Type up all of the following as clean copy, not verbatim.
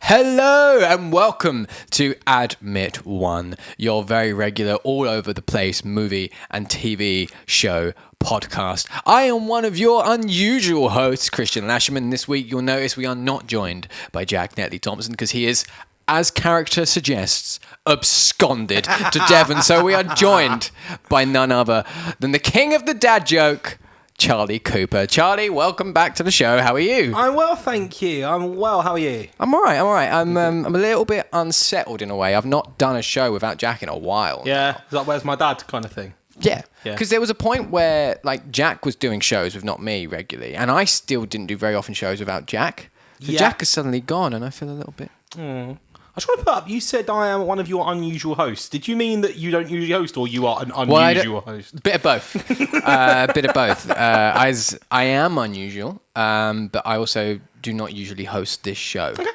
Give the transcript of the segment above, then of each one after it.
Hello and welcome to Admit One, your very regular all over the place movie and TV show podcast. I am one of your unusual hosts, Kristian Lasherman. This week you'll notice we are not joined by Jack Netley Thompson because he is, as character suggests, absconded to Devon. So we are joined by none other than the king of the dad joke, Charlie Cooper. Charlie, welcome back to the show. How are you? I'm well, thank you. I'm well. How are you? I'm all right. I'm a little bit unsettled in a way. I've not done a show without Jack in a while. Yeah, is that where's my dad kind of thing? Yeah, because there was a point where like Jack was doing shows with not me regularly, and I still didn't do very often shows without Jack. So Jack is suddenly gone, and I feel a little bit. I just want to put up, you said I am one of your unusual hosts. Did you mean that you don't usually host or you are an unusual host? Bit of both. Bit of both. As I am unusual, but I also do not usually host this show. Okay.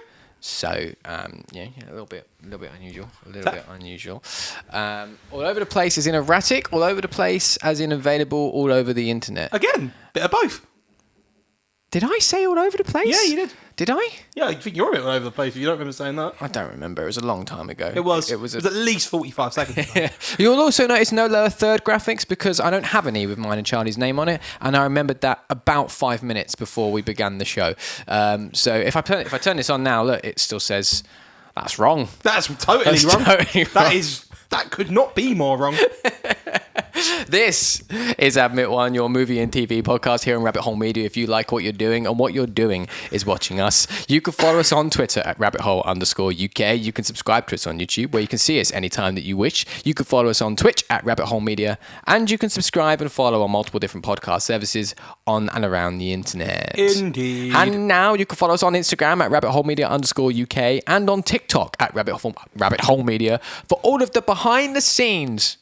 So, a little bit unusual. All over the place as in erratic, all over the place as in available all over the internet. Again, bit of both. Did I say all over the place? Yeah, you did. Did I? Yeah, I think you're a bit all over the place if you don't remember saying that. I don't remember. It was a long time ago. It was at least 45 seconds. You'll also notice no lower third graphics because I don't have any with mine and Charlie's name on it, and I remembered that about 5 minutes before we began the show. So if I turn this on now, look, it still says that's wrong. That's totally wrong. That could not be more wrong. This is Admit One, your movie and TV podcast here on Rabbit Hole Media. If you like what you're doing, and what you're doing is watching us, you can follow us on Twitter at rabbithole_UK. You can subscribe to us on YouTube, where you can see us anytime that you wish. You can follow us on Twitch at Rabbit Hole Media, and you can subscribe and follow on multiple different podcast services on and around the internet. Indeed. And now you can follow us on Instagram at rabbithole_media_UK and on TikTok at Rabbit Hole Media for all of the behind the scenes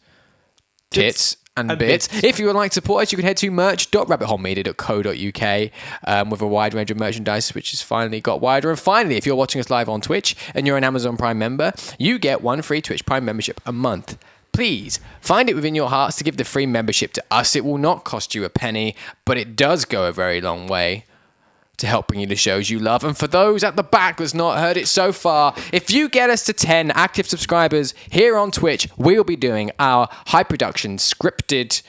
tits and bits. If you would like to support us, you can head to merch.rabbitholemedia.co.uk with a wide range of merchandise, which has finally got wider. And finally, if you're watching us live on Twitch and you're an Amazon Prime member, you get one free Twitch Prime membership a month. Please find it within your hearts to give the free membership to us. It will not cost you a penny, but it does go a very long way to help bring you the shows you love. And for those at the back that's not heard it so far, if you get us to 10 active subscribers here on Twitch, we'll be doing our high production, scripted,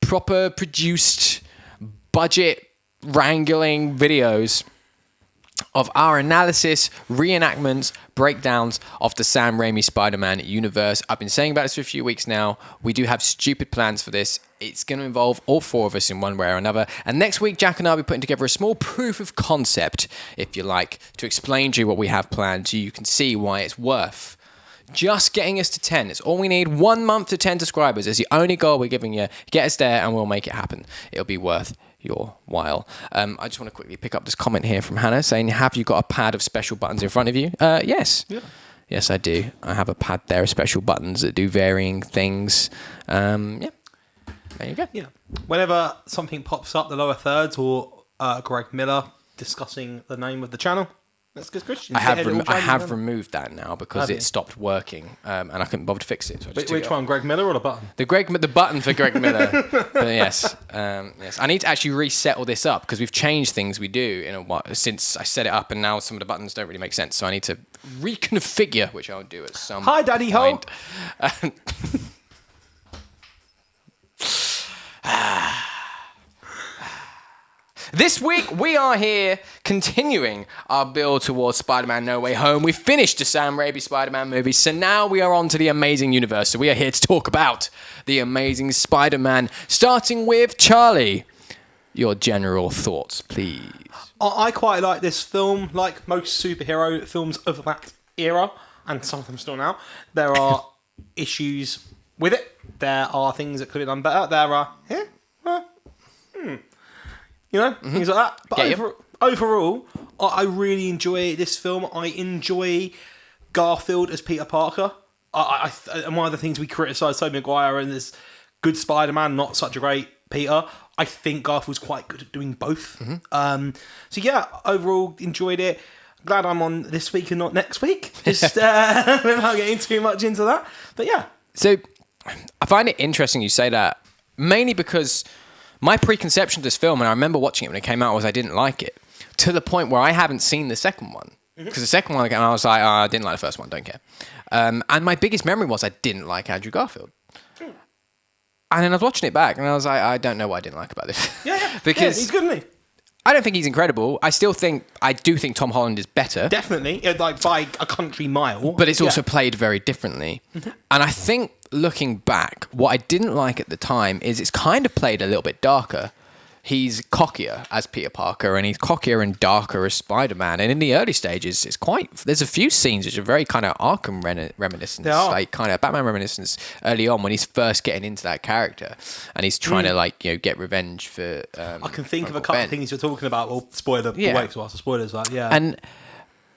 proper produced, budget wrangling videos of our analysis, reenactments, breakdowns of the Sam Raimi Spider-Man universe. I've been saying about this for a few weeks now. We do have stupid plans for this. It's going to involve all four of us in one way or another. And next week, Jack and I will be putting together a small proof of concept, if you like, to explain to you what we have planned so you can see why it's worth just getting us to 10. It's all we need. 1 month to 10 subscribers is the only goal we're giving you. Get us there and we'll make it happen. It'll be worth your while. I just want to quickly pick up this comment here from Hannah saying, have you got a pad of special buttons in front of you? Yes. Yeah. Yes, I do. I have a pad there of special buttons that do varying things. There you go. Yeah. Whenever something pops up, the lower thirds or Greg Miller discussing the name of the channel, that's because Kristian. I have removed that now because it stopped working, and I couldn't bother to fix it. So which one, Greg Miller or the button? The button for Greg Miller. But yes. I need to actually reset all this up because we've changed things we do in a while since I set it up, and now some of the buttons don't really make sense. So I need to reconfigure, which I'll do at some Hi, Daddy Ho. This week, we are here continuing our build towards Spider-Man No Way Home. We finished the Sam Raimi Spider-Man movie, so now we are on to the Amazing Universe. So we are here to talk about the Amazing Spider-Man, starting with Charlie. Your general thoughts, please. I quite like this film, like most superhero films of that era, and some of them still now. There are issues with it. There are things that could have been done better. There are, things like that. But overall, I really enjoy this film. I enjoy Garfield as Peter Parker. And one of the things we criticise Toby Maguire and this good Spider-Man, not such a great Peter. I think Garfield's quite good at doing both. So yeah, overall enjoyed it. Glad I'm on this week and not next week. Just without getting too much into that. But yeah. So I find it interesting you say that, mainly because my preconception of this film, and I remember watching it when it came out, was I didn't like it, to the point where I haven't seen the second one. Because the second one, I was like, I didn't like the first one, don't care. And my biggest memory was I didn't like Andrew Garfield. And then I was watching it back, and I was like, I don't know what I didn't like about this. Yeah. Because he's good, isn't he? I don't think he's incredible. I do think Tom Holland is better. Definitely, like by a country mile. But it's also played very differently. And I think looking back, what I didn't like at the time is it's kind of played a little bit darker. He's cockier as Peter Parker, and he's cockier and darker as Spider-Man. And in the early stages, there's a few scenes which are very kind of Arkham reminiscence, like kind of Batman reminiscence early on when he's first getting into that character, and he's trying to get revenge for. I can think of a couple of things you're talking about. Well, spoiler away to us. Spoilers, And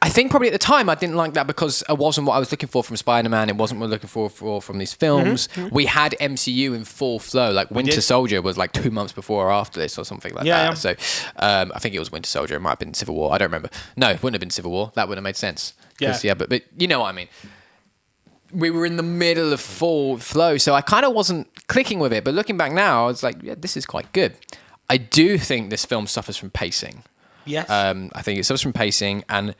I think probably at the time I didn't like that because it wasn't what I was looking for from Spider-Man. It wasn't what I was looking for from these films. We had MCU in full flow. Like Winter Soldier was like 2 months before or after this or something like that. Yeah. So I think it was Winter Soldier. It might have been Civil War. I don't remember. No, it wouldn't have been Civil War. That would have made sense. Yeah, but you know what I mean. We were in the middle of full flow, so I kind of wasn't clicking with it. But looking back now, I was like, yeah, this is quite good. I do think this film suffers from pacing. Yes. I think it suffers from pacing, and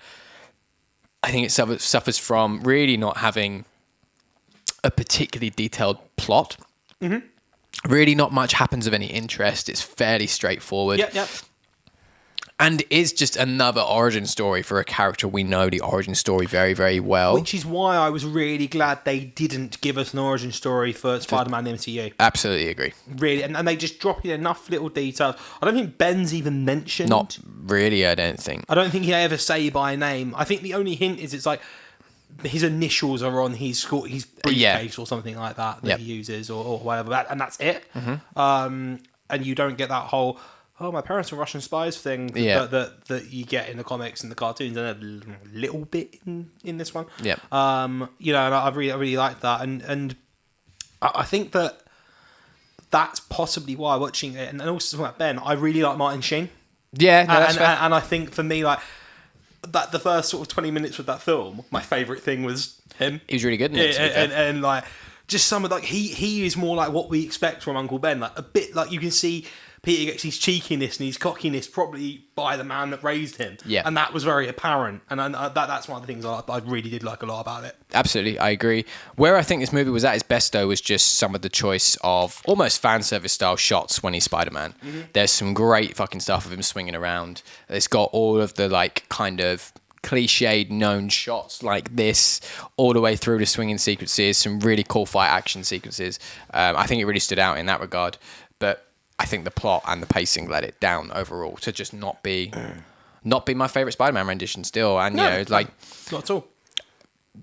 I think it suffers from really not having a particularly detailed plot. Really not much happens of any interest. It's fairly straightforward. Yep. And is just another origin story for a character we know the origin story very, very well. Which is why I was really glad they didn't give us an origin story for Spider-Man MCU. Absolutely agree. Really, and they just drop in enough little details. I don't think Ben's even mentioned. Not really, I don't think. I don't think he ever say by name. I think the only hint is it's like his initials are on his briefcase or something like that he uses or whatever, and that's it. And you don't get that whole my parents were Russian spies thing that you get in the comics and the cartoons, and a little bit in this one. Yeah. And I really like that, and I think that's possibly why watching it, and also talking about Ben, I really like Martin Sheen. Yeah, no, that's fair. And I think for me, like that, the first sort of 20 minutes of that film, my favourite thing was him. He was really good in it. And like just some of like he is more like what we expect from Uncle Ben, like a bit like you can see. Peter gets his cheekiness and his cockiness probably by the man that raised him. Yeah. And that was very apparent. And that's one of the things I really did like a lot about it. Absolutely, I agree. Where I think this movie was at its best, though, was just some of the choice of almost fan service style shots when he's Spider-Man. There's some great fucking stuff of him swinging around. It's got all of the like kind of cliched known shots like this all the way through the swinging sequences, some really cool fight action sequences. I think it really stood out in that regard. But I think the plot and the pacing let it down overall to just not be my favourite Spider-Man rendition still. And, like... Not at all.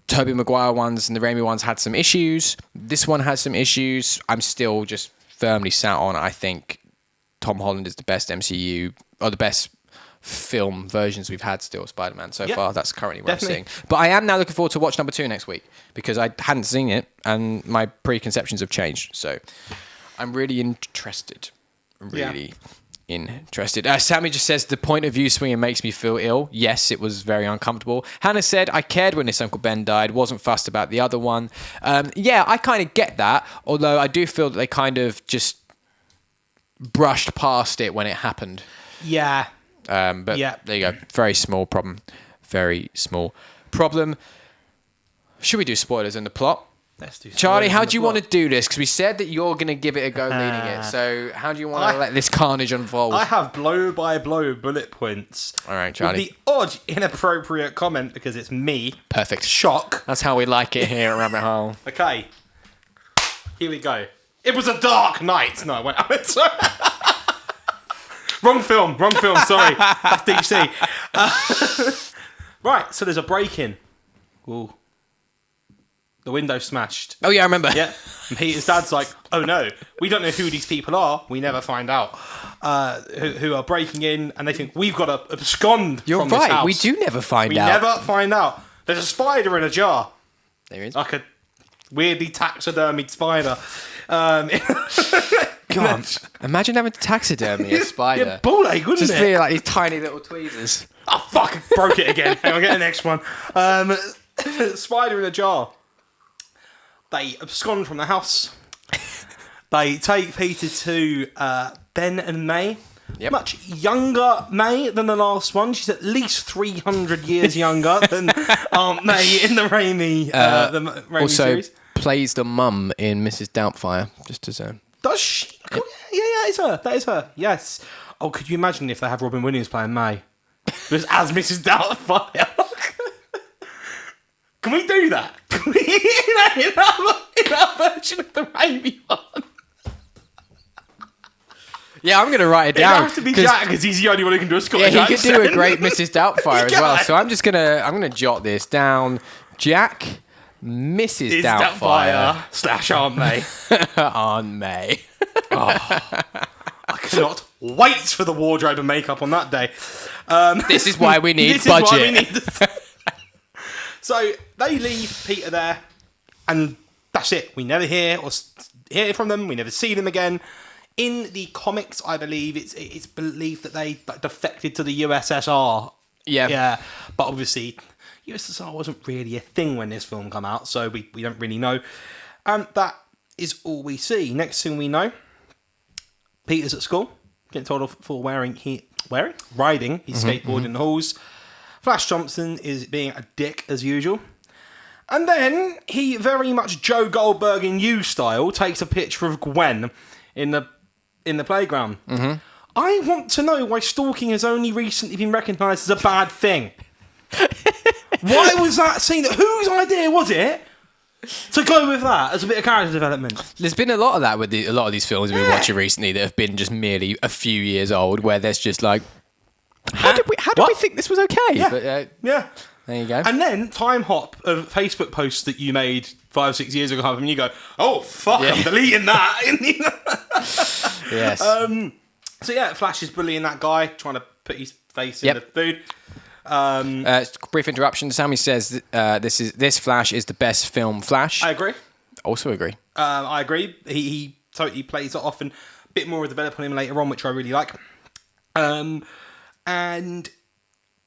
Toby Maguire ones and the Raimi ones had some issues. This one has some issues. I'm still just firmly sat on, I think Tom Holland is the best MCU, or the best film versions we've had still of Spider-Man so far. That's currently what I'm seeing. But I am now looking forward to watch number 2 next week, because I hadn't seen it and my preconceptions have changed. So I'm really interested. Interested. Sammy just says the point of view swinging makes me feel ill. Yes, it was very uncomfortable. Hannah said, I cared when this Uncle Ben died, wasn't fussed about the other one. I kind of get that, although I do feel that they kind of just brushed past it when it happened. Yeah. But there you go. Very small problem. Very small problem. Should we do spoilers in the plot? Let's do Charlie, how do you want to do this? Because we said that you're going to give it a go leading it. So how do you want to let this carnage unfold? I have blow-by-blow bullet points. All right, Charlie. With the odd inappropriate comment, because it's me. Perfect. Shock. That's how we like it here at Rabbit Hole. Okay. Here we go. It was a dark night. No, wait. Wrong film, sorry. That's DC. Right, so there's a break-in. Ooh. The window smashed. Oh, yeah, I remember. Yeah. And Peter's dad's like, oh no, we don't know who these people are. We never find out. Who are breaking in, and they think, we've got to abscond You're from right. this house. We do never find out. We never find out. There's a spider in a jar. There is. Like a weirdly taxidermied spider. God, imagine having to taxidermy a spider. Yeah, ball ache, wouldn't Just it? feel like these tiny little tweezers. Oh, fuck, I broke it again. Hang on, get the next one. Spider in a jar. They abscond from the house. They take Peter to Ben and May. Yep. Much younger May than the last one. She's at least 300 years younger than Aunt May in the Raimi, Raimi Also, series. plays the mum in Mrs. Doubtfire. Just as a... Does she? Yeah, that is her. That is her. Yes. Oh, could you imagine if they have Robin Williams playing May? Just as Mrs. Doubtfire. Can we do that? Can we, in our version of the Raimi one? Yeah, I'm going to write it It down. has to be Jack because he's the only one who can do a Scottish Yeah, he could do a accent. great Mrs. Doubtfire as Yeah. well. So I'm gonna jot this down. Jack, Mrs. It's Doubtfire, / Aunt May. Aunt May. I cannot wait for the wardrobe and makeup on that day. This is why we need This budget. is why we need So they leave Peter there, and that's it. We never hear hear from them. We never see them again. In the comics, I believe it's believed that they defected to the USSR. Yeah. But obviously, USSR wasn't really a thing when this film came out, so we don't really know. And that is all we see. Next thing we know, Peter's at school, getting told off for riding his skateboard in the halls. Flash Thompson is being a dick as usual. And then he very much Joe Goldberg in You style takes a picture of Gwen in the playground. I want to know why stalking has only recently been recognised as a bad thing. Why was that scene? Whose idea was it to go with that as a bit of character development? There's been a lot of that with a lot of these films we've been watching recently that have been just merely a few years old, where there's just like, how did we think this was okay? Yeah. But, Yeah. there you go. And then time hop of Facebook posts that you made 5 or 6 years ago, and you go, "Oh fuck, I'm deleting that." Yes. So yeah, Flash is bullying that guy, trying to put his face in the food. Brief interruption. Sammy says this Flash is the best film Flash. I agree. Also agree. I agree. He totally plays it off, and a bit more develop on him later on, which I really like. And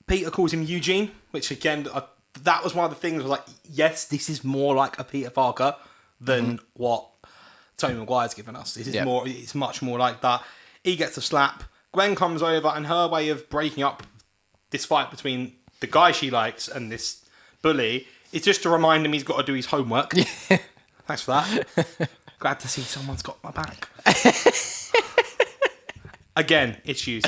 Peter calls him Eugene, which again, that was one of the things. I was like, yes, this is more like a Peter Parker than what Toby Maguire's given us. This is more. It's much more like that. He gets a slap. Gwen comes over, and her way of breaking up this fight between the guy she likes and this bully is just to remind him he's got to do his homework. Thanks for that. Glad to see someone's got my back. Again, issues.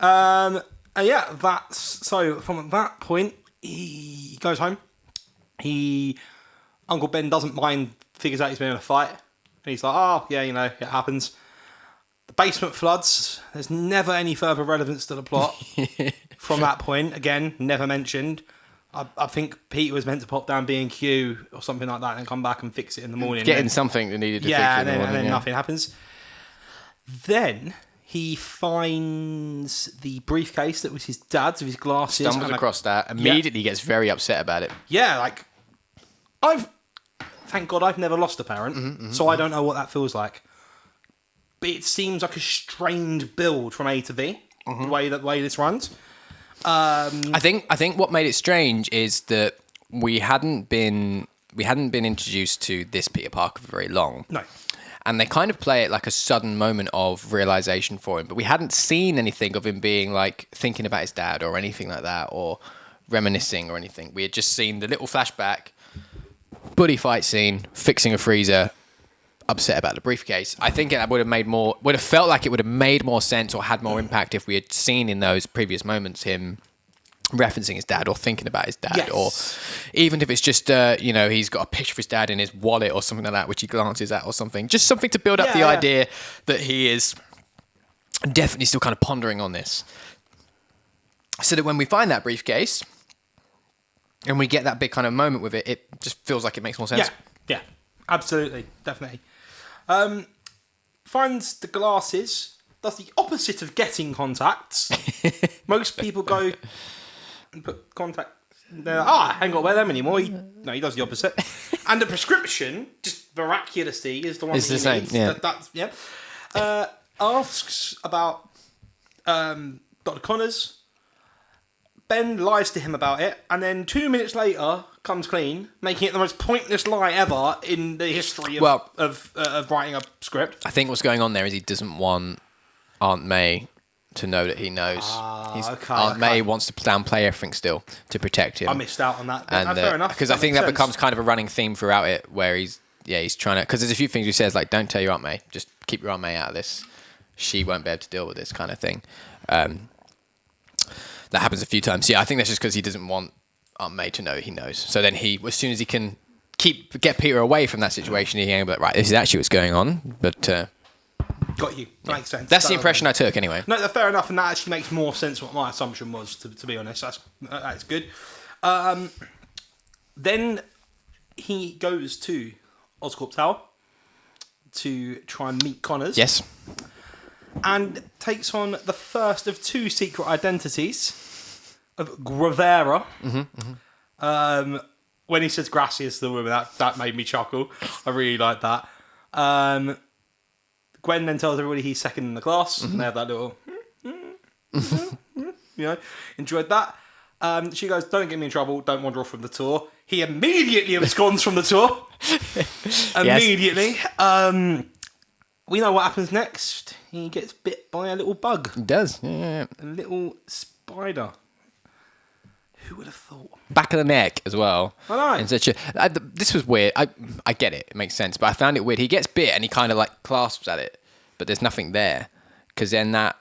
And yeah, that's so. From that point, he goes home. Uncle Ben doesn't mind. Figures out he's been in a fight, and he's like, "Oh yeah, you know, it happens." The basement floods. There's never any further relevance to the plot from that point. Again, never mentioned. I think Peter was meant to pop down B&Q or something like that and come back and fix it in the morning. Getting something that needed to fix yeah, in the and morning, then nothing happens. Then he finds the briefcase that was his dad's with his glasses. Stumbles across that. Immediately gets very upset about it. Yeah, like thank God I've never lost a parent, so I don't know what that feels like. But it seems like a strained build from A to B, the way this runs. I think what made it strange is that we hadn't been introduced to this Peter Parker for very long. No. And they kind of play it like a sudden moment of realization for him, but we hadn't seen anything of him being like thinking about his dad or anything like that, or reminiscing or anything. We had just seen the little flashback, buddy fight scene, fixing a freezer, upset about the briefcase. I think it would have felt like it would have made more sense or had more impact if we had seen in those previous moments him referencing his dad or thinking about his dad, or even if it's just he's got a picture of his dad in his wallet or something like that which he glances at or something, just something to build up the idea that he is definitely still kind of pondering on this, so that when we find that briefcase and we get that big kind of moment with it, it just feels like it makes more sense. Yeah, absolutely, definitely. Finds the glasses, does the opposite of getting contacts. Most people go and put contact. I ain't got to wear them anymore. He does the opposite. And the prescription, just miraculously, is the one It's that the he same, needs. yeah. That's asks about Dr. Connors. Ben lies to him about it, and then 2 minutes later comes clean, making it the most pointless lie ever in the history of writing a script. I think what's going on there is he doesn't want Aunt May to know that he knows. Aunt May wants to downplay everything still to protect him. I missed out on that. And, fair enough. Because I think that becomes kind of a running theme throughout it, where he's trying to... Because there's a few things he says, like, don't tell your Aunt May. Just keep your Aunt May out of this. She won't be able to deal with this kind of thing. That happens a few times. Yeah, I think that's just because he doesn't want Aunt May to know he knows. So then as soon as he can get Peter away from that situation, he can be like, right, this is actually what's going on. But got you. That makes sense. That's the impression I took anyway. No, fair enough, and that actually makes more sense what my assumption was, to be honest. That's good. Then he goes to Oscorp Tower to try and meet Connors. Yes. And takes on the first of two secret identities of Gravera. When he says gracias to the woman, that made me chuckle. I really like that. Gwen then tells everybody he's second in the class, and they have that little, enjoyed that. She goes, don't get me in trouble, don't wander off from the tour. He immediately absconds from the tour. Immediately. We know what happens next. He gets bit by a little bug. He does. Yeah. A little spider. Who would have thought? Back of the neck as well. I know. In such this was weird. I get it. It makes sense. But I found it weird. He gets bit and he kind of like clasps at it. But there's nothing there. Because then that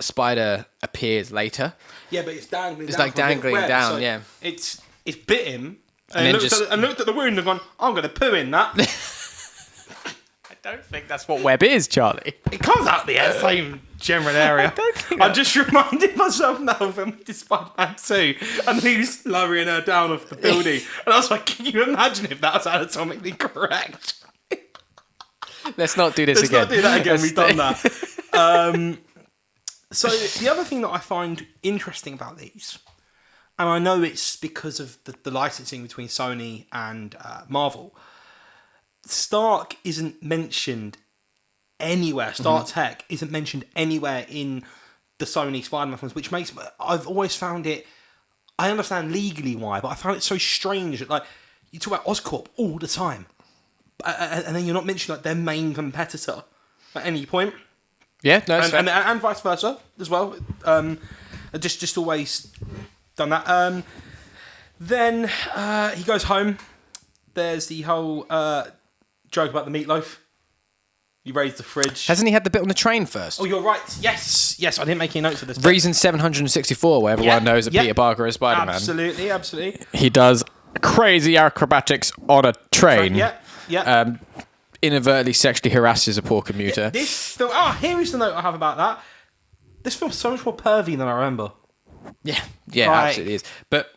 spider appears later. Yeah, but it's dangling It's down. like dangling down, so yeah. It's bit him. And And, then looked at the wound and gone, I'm going to poo in that. I don't think that's what web is, Charlie. It comes out the same general area. I just reminded myself now of when we did Spider-Man 2 and he was lowering her down off the building. And I was like, can you imagine if that was anatomically correct? Let's not do this again. Let's not do that again. We've done that. So the other thing that I find interesting about these, and I know it's because of the licensing between Sony and Marvel, Stark isn't mentioned anywhere. Stark Tech isn't mentioned anywhere in the Sony Spider-Man films, which makes... I've always found it... I understand legally why, but I found it so strange that, like, you talk about Oscorp all the time, and then you're not mentioning, like, their main competitor at any point. Yeah, no, it's fair. And vice versa as well. Just always done that. Then he goes home. There's the whole joke about the meatloaf. You raised the fridge. Hasn't he had the bit on the train first? Oh, you're right. Yes, I didn't make any notes of this. Reason 764, where everyone knows that Peter Parker is Spider-Man. Absolutely. He does crazy acrobatics on a train. Yeah. Inadvertently sexually harasses a poor commuter. This film... here is the note I have about that. This film's so much more pervy than I remember. Yeah, Like- absolutely is. But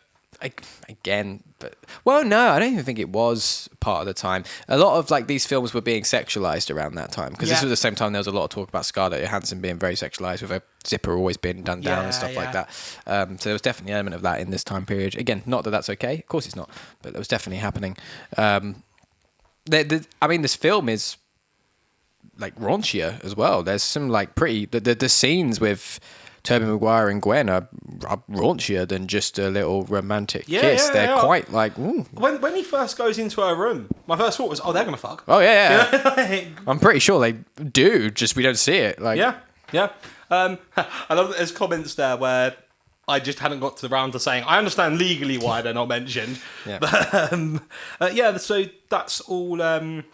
well, no, I don't even think it was part of the time. A lot of like these films were being sexualized around that time because this was the same time there was a lot of talk about Scarlett Johansson being very sexualized with her zipper always being done down and stuff like that. So there was definitely an element of that in this time period. Again, not that that's okay. Of course it's not, but it was definitely happening. This film is like raunchier as well. There's some like pretty the scenes with Toby Maguire and Gwen are raunchier than just a little romantic kiss. They're quite like... Ooh. When he first goes into her room, my first thought was, they're going to fuck. Oh, yeah. I'm pretty sure they do, just we don't see it. Like, Yeah. I love that there's comments there where I just hadn't got to the round to saying, I understand legally why they're not mentioned. Yeah. But, so that's all that.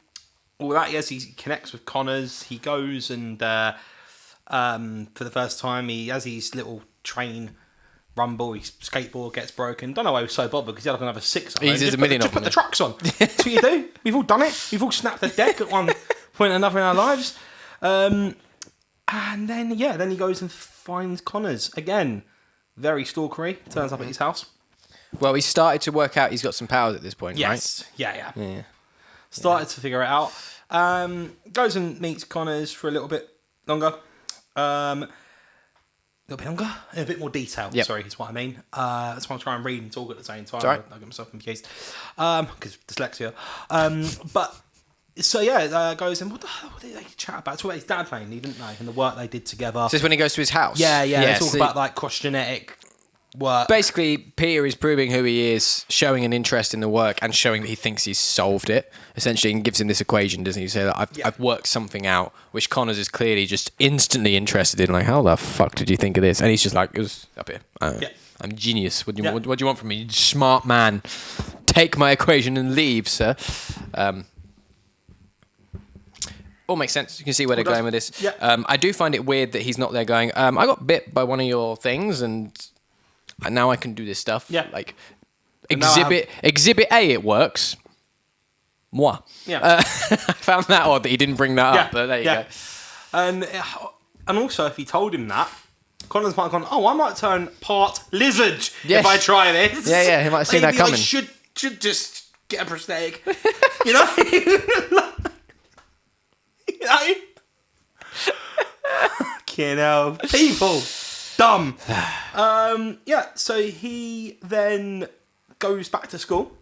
Yes, he connects with Connors. He goes and... for the first time, he has his little train rumble. His skateboard gets broken. Don't know why he was so bothered because he had like another six. He's a million of them. Put the trucks on. That's what you do. We've all done it. We've all snapped the deck at one point or another in our lives. And then he goes and finds Connors again. Very stalkery. Turns up at his house. Well, he started to work out he's got some powers at this point, Yes. right? Yeah. Started to figure it out. Goes and meets Connors for a little bit longer. A little bit longer, a bit more detail. Yep. Sorry, is what I mean. That's why I'm trying to read and talk at the same time. Right. I get myself confused because dyslexia. But So yeah, goes and what the hell did they chat about? Talk about his dad mainly, didn't they? And the work they did together. So this is when he goes to his house. Yeah. They talk about like cross-genetic work. Basically, Peter is proving who he is, showing an interest in the work, and showing that he thinks he's solved it. Essentially, and gives him this equation, doesn't he? Say that I've worked something out, which Connors is clearly just instantly interested in. Like, how the fuck did you think of this? And he's just like, it was up here. I'm genius. What do you want from me, you smart man? Take my equation and leave, sir. All makes sense. You can see where they're going with this. Yeah. I do find it weird that he's not there going, I got bit by one of your things and now I can do this stuff. Yeah. Like, exhibit A, it works. Moi. Yeah. I found that odd that he didn't bring that up, but there you go. And also, if he told him that, Connors might have gone, I might turn part lizard if I try this. Yeah, he might have seen that coming. I should just get a prosthetic. You know? Fucking hell. People. Dumb. So he then goes back to school,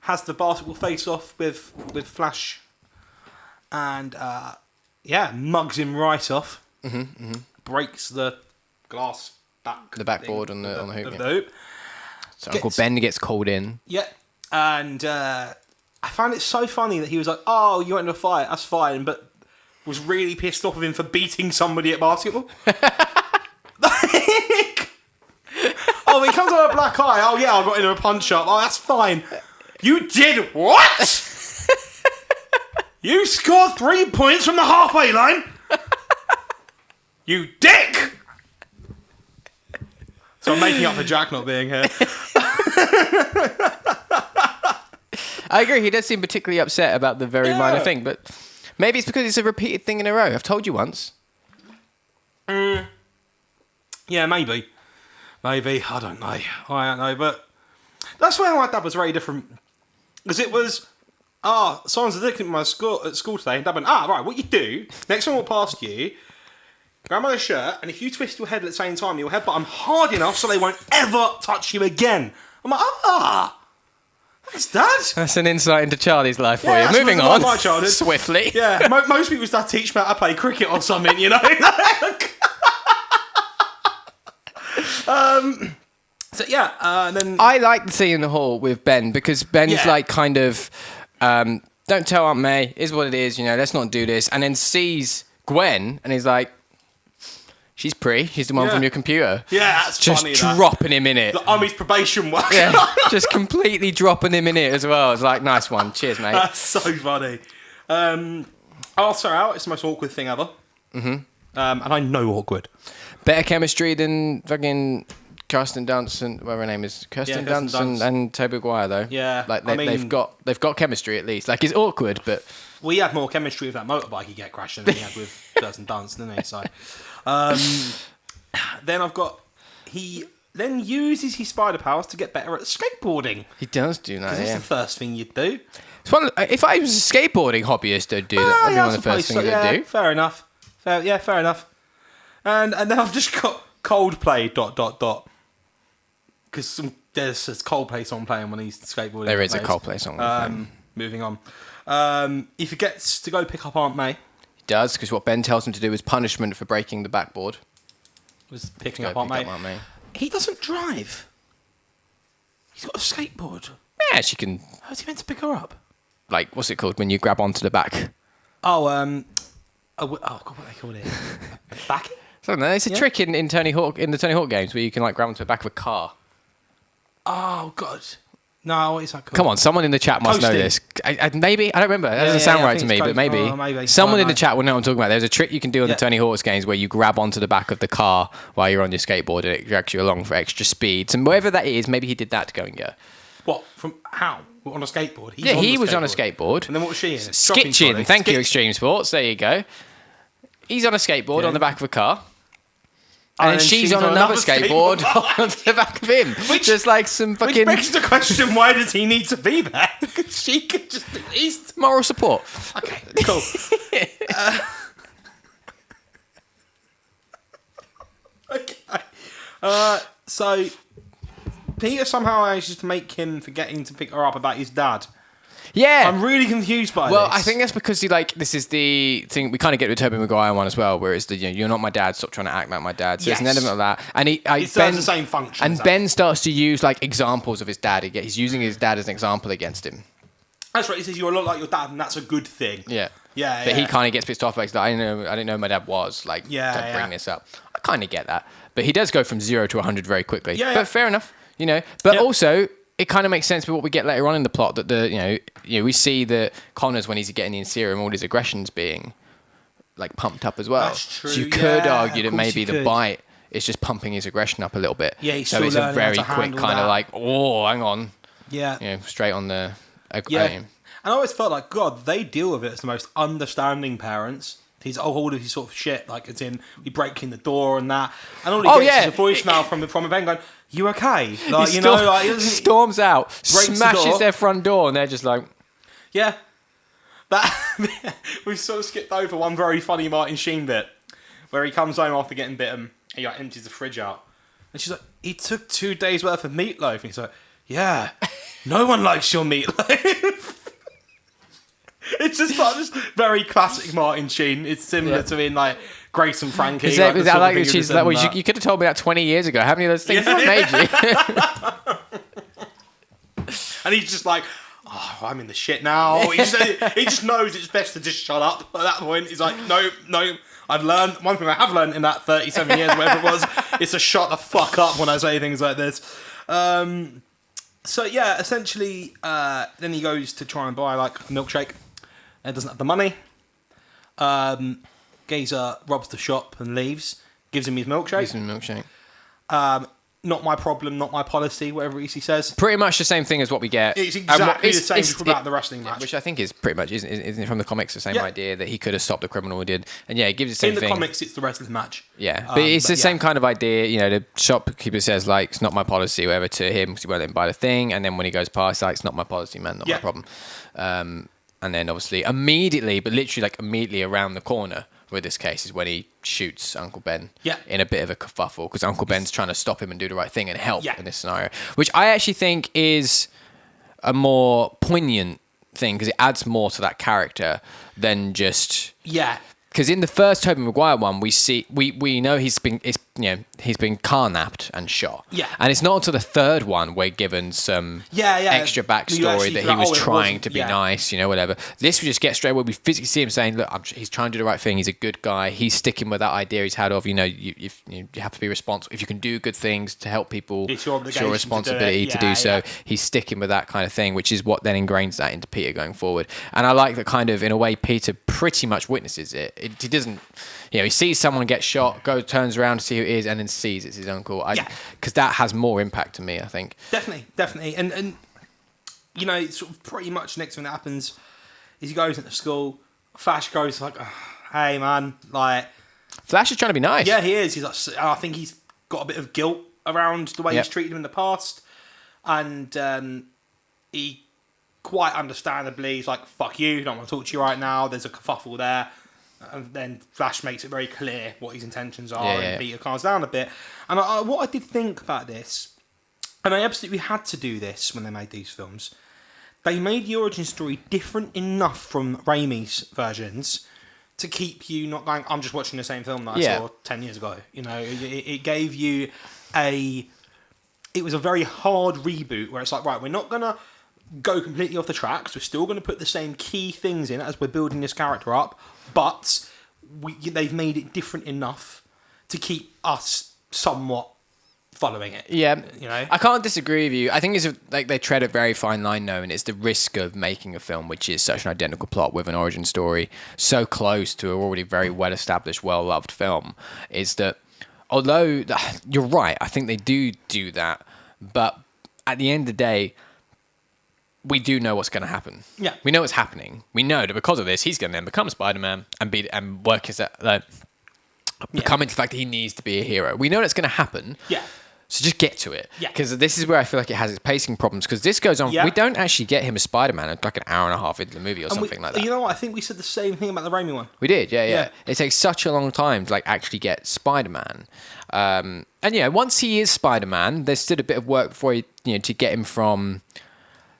has the basketball face-off with Flash, and mugs him right off, breaks the glass backboard on the hoop. The hoop. So Uncle Ben gets called in. Yeah, and I found it so funny that he was like, "Oh, you went into a fight. That's fine," but was really pissed off with him for beating somebody at basketball. Oh, he comes on a black eye. Oh yeah, I got into a punch up. Oh, that's fine. You did what? You scored 3 points from the halfway line. You dick. So I'm making up for Jack not being here. I agree. He does seem particularly upset about the very minor thing, but maybe it's because it's a repeated thing in a row. I've told you once. Yeah, maybe. I don't know. But that's where my dad was very different. Because it was, someone's looking at school today, and Dad went, right, what you do, next time I walk past you, grab my shirt, and if you twist your head at the same time, you'll headbutt them hard enough so they won't ever touch you again. I'm like, thanks, Dad. That's an insight into Charlie's life for you. That's Moving on. my childhood. Swiftly. Yeah, most people's dad teach me how to play cricket or something, you know? Then I like the scene in the hall with Ben because Ben's like kind of, don't tell Aunt May, is what it is, let's not do this. And then sees Gwen and he's like, she's pretty, she's the one from your computer. Yeah, that's just funny. Dropping him in it. I'm his probation worker. Yeah, just completely dropping him in it as well. It's like, nice one. Cheers, mate. That's so funny. I'll start out. It's the most awkward thing ever. And I know awkward. Better chemistry than fucking Kirsten Dunst and whatever her name is, Kirsten Dunst and Toby Maguire though. Yeah, like they've got chemistry at least. Like it's awkward, but we had more chemistry with that motorbike he get crashing than he had with Kirsten Dunst, didn't he? So, then he then uses his spider powers to get better at skateboarding. He does do that. That's the first thing you'd do. If I was a skateboarding hobbyist, I'd do that. That'd be one of the first things I'd do. Fair enough. Fair enough. And then I've just got Coldplay ... Because there's a Coldplay song playing when he's skateboarding. There is a Coldplay song. Moving on. He forgets to go pick up Aunt May. He does, because what Ben tells him to do is punishment for breaking the backboard. Was picking up Aunt May. He doesn't drive. He's got a skateboard. Yeah, she can... How's he meant to pick her up? Like, what's it called when you grab onto the back? God, what they call it? Backing? I don't know. It's a trick in Tony Hawk in the Tony Hawk games where you can like grab onto the back of a car. Oh God! No, what is that called? Come on, someone in the chat must know this. Maybe I don't remember. That doesn't sound right to me, but maybe. Maybe someone in the chat will know what I'm talking about. There's a trick you can do on the Tony Hawk's games where you grab onto the back of the car while you're on your skateboard and it drags you along for extra speed. So whatever that is, maybe he did that to go and get. What? From how? On a skateboard? He was on a skateboard. And then what was she in? Skitching. Thank you, Extreme Sports. There you go. He's on a skateboard on the back of a car. And then she's on another skateboard on the back of him. Just like some fucking... Which begs the question, why does he need to be there? Because she could just at least... Moral support. Okay, cool. Okay. So, Peter somehow manages to make him forgetting to pick her up about his dad. Yeah. I'm really confused by Well, this. I think that's because this is the thing we kind of get with the Toby Maguire one as well, where it's you're not my dad, stop trying to act like my dad. So it's an element of that, and it serves the same function. And Ben starts to use examples of his dad. He's using his dad as an example against him. That's right. He says you're a lot like your dad, and that's a good thing. Yeah. Yeah. But he kind of gets pissed off. I didn't know who my dad was. Don't bring this up. I kind of get that, but he does go from 0 to 100 very quickly. Yeah. But fair enough. But also, it kind of makes sense with what we get later on in the plot that we see that Connor's, when he's getting the Serum, all his aggressions being pumped up as well. That's true. So you could argue that of course maybe you the could. bite is just pumping his aggression up a little bit. Yeah, he's so still it's a learning very how to quick handle kind of that. hang on, Yeah. straight on the. Yeah. And I always felt like, God, they deal with it as the most understanding parents. He's all of his sort of shit, as in we break in the door and that, and all he gets is a voicemail from a Ben going, "You okay?" He doesn't, storms out, breaks smashes the door. their front door, and they're just like, yeah. That we sort of skipped over one very funny Martin Sheen bit where he comes home after getting bitten. He empties the fridge out, and she's like, "He took 2 days worth of meatloaf." And he's like, "Yeah, no one likes your meatloaf." It's just this very classic Martin Sheen. It's similar to in Grace and Frankie. you could have told me that 20 years ago. How many of those things have I made you? And he's just like, "Oh, I'm in the shit now." He just knows it's best to just shut up at that point. He's like, no, I've learned, one thing I have learned in that 37 years, whatever it was, is to shut the fuck up when I say things like this. So yeah, essentially, then he goes to try and buy a milkshake. And doesn't have the money. Gazer robs the shop and leaves. Gives him his milkshake. Not my problem, not my policy, whatever he says. Pretty much the same thing as what we get. It's exactly the same about the wrestling match. Which I think is pretty much, isn't it from the comics, the same idea that he could have stopped the criminal he did. And yeah, it gives the same thing. In the comics, it's the wrestling match. Yeah, but it's the same kind of idea. The shopkeeper says, it's not my policy, whatever, to him because he won't let him buy the thing. And then when he goes past, it's not my policy, man, not my problem. And then obviously immediately around the corner with this case is when he shoots Uncle Ben in a bit of a kerfuffle because Uncle Ben's trying to stop him and do the right thing and help in this scenario, which I actually think is a more poignant thing because it adds more to that character than just... Yeah. Because in the first Toby Maguire one, we know he's been carnapped and shot. Yeah. And it's not until the third one we're given some extra backstory that he was trying to be nice, whatever. This we just get straight where we physically see him saying, "Look, he's trying to do the right thing. He's a good guy. He's sticking with that idea he's had of, you have to be responsible. If you can do good things to help people, it's your responsibility to do so." He's sticking with that kind of thing, which is what then ingrains that into Peter going forward. And I like that kind of, in a way, Peter pretty much witnesses it. He doesn't, he sees someone get shot, turns around to see who it is, and then sees it's his uncle. Because that has more impact to me, I think. Definitely. And it's sort of pretty much next thing that happens is he goes into school. Flash goes "Hey, man, Flash is trying to be nice. Yeah, he is. He's I think he's got a bit of guilt around the way he's treated him in the past, and he quite understandably he's like, "Fuck you, don't want to talk to you right now." There's a kerfuffle there. And then Flash makes it very clear what his intentions are, and Peter calms down a bit. And what I did think about this, and I absolutely had to do this when they made these films, they made the origin story different enough from Raimi's versions to keep you not going, "I'm just watching the same film that I saw 10 years ago." It gave you it was a very hard reboot where it's like, right, we're not going to go completely off the tracks. We're still going to put the same key things in as we're building this character up, but they've made it different enough to keep us somewhat following it. Yeah, I can't disagree with you. I think it's they tread a very fine line though, and it's the risk of making a film which is such an identical plot with an origin story so close to an already very well established, well loved film. Is that although you're right, I think they do that, but at the end of the day, we do know what's going to happen. Yeah. We know what's happening. We know that because of this, he's going to then become Spider-Man and work as becoming the fact that he needs to be a hero. We know that's going to happen. Yeah. So just get to it. Yeah. Because this is where I feel like it has its pacing problems. Because this goes on. Yeah. We don't actually get him as Spider-Man like an hour and a half into the movie or something like that. You know what? I think we said the same thing about the Raimi one. We did. Yeah. It takes such a long time to actually get Spider-Man. And once he is Spider-Man, there's still a bit of work before to get him from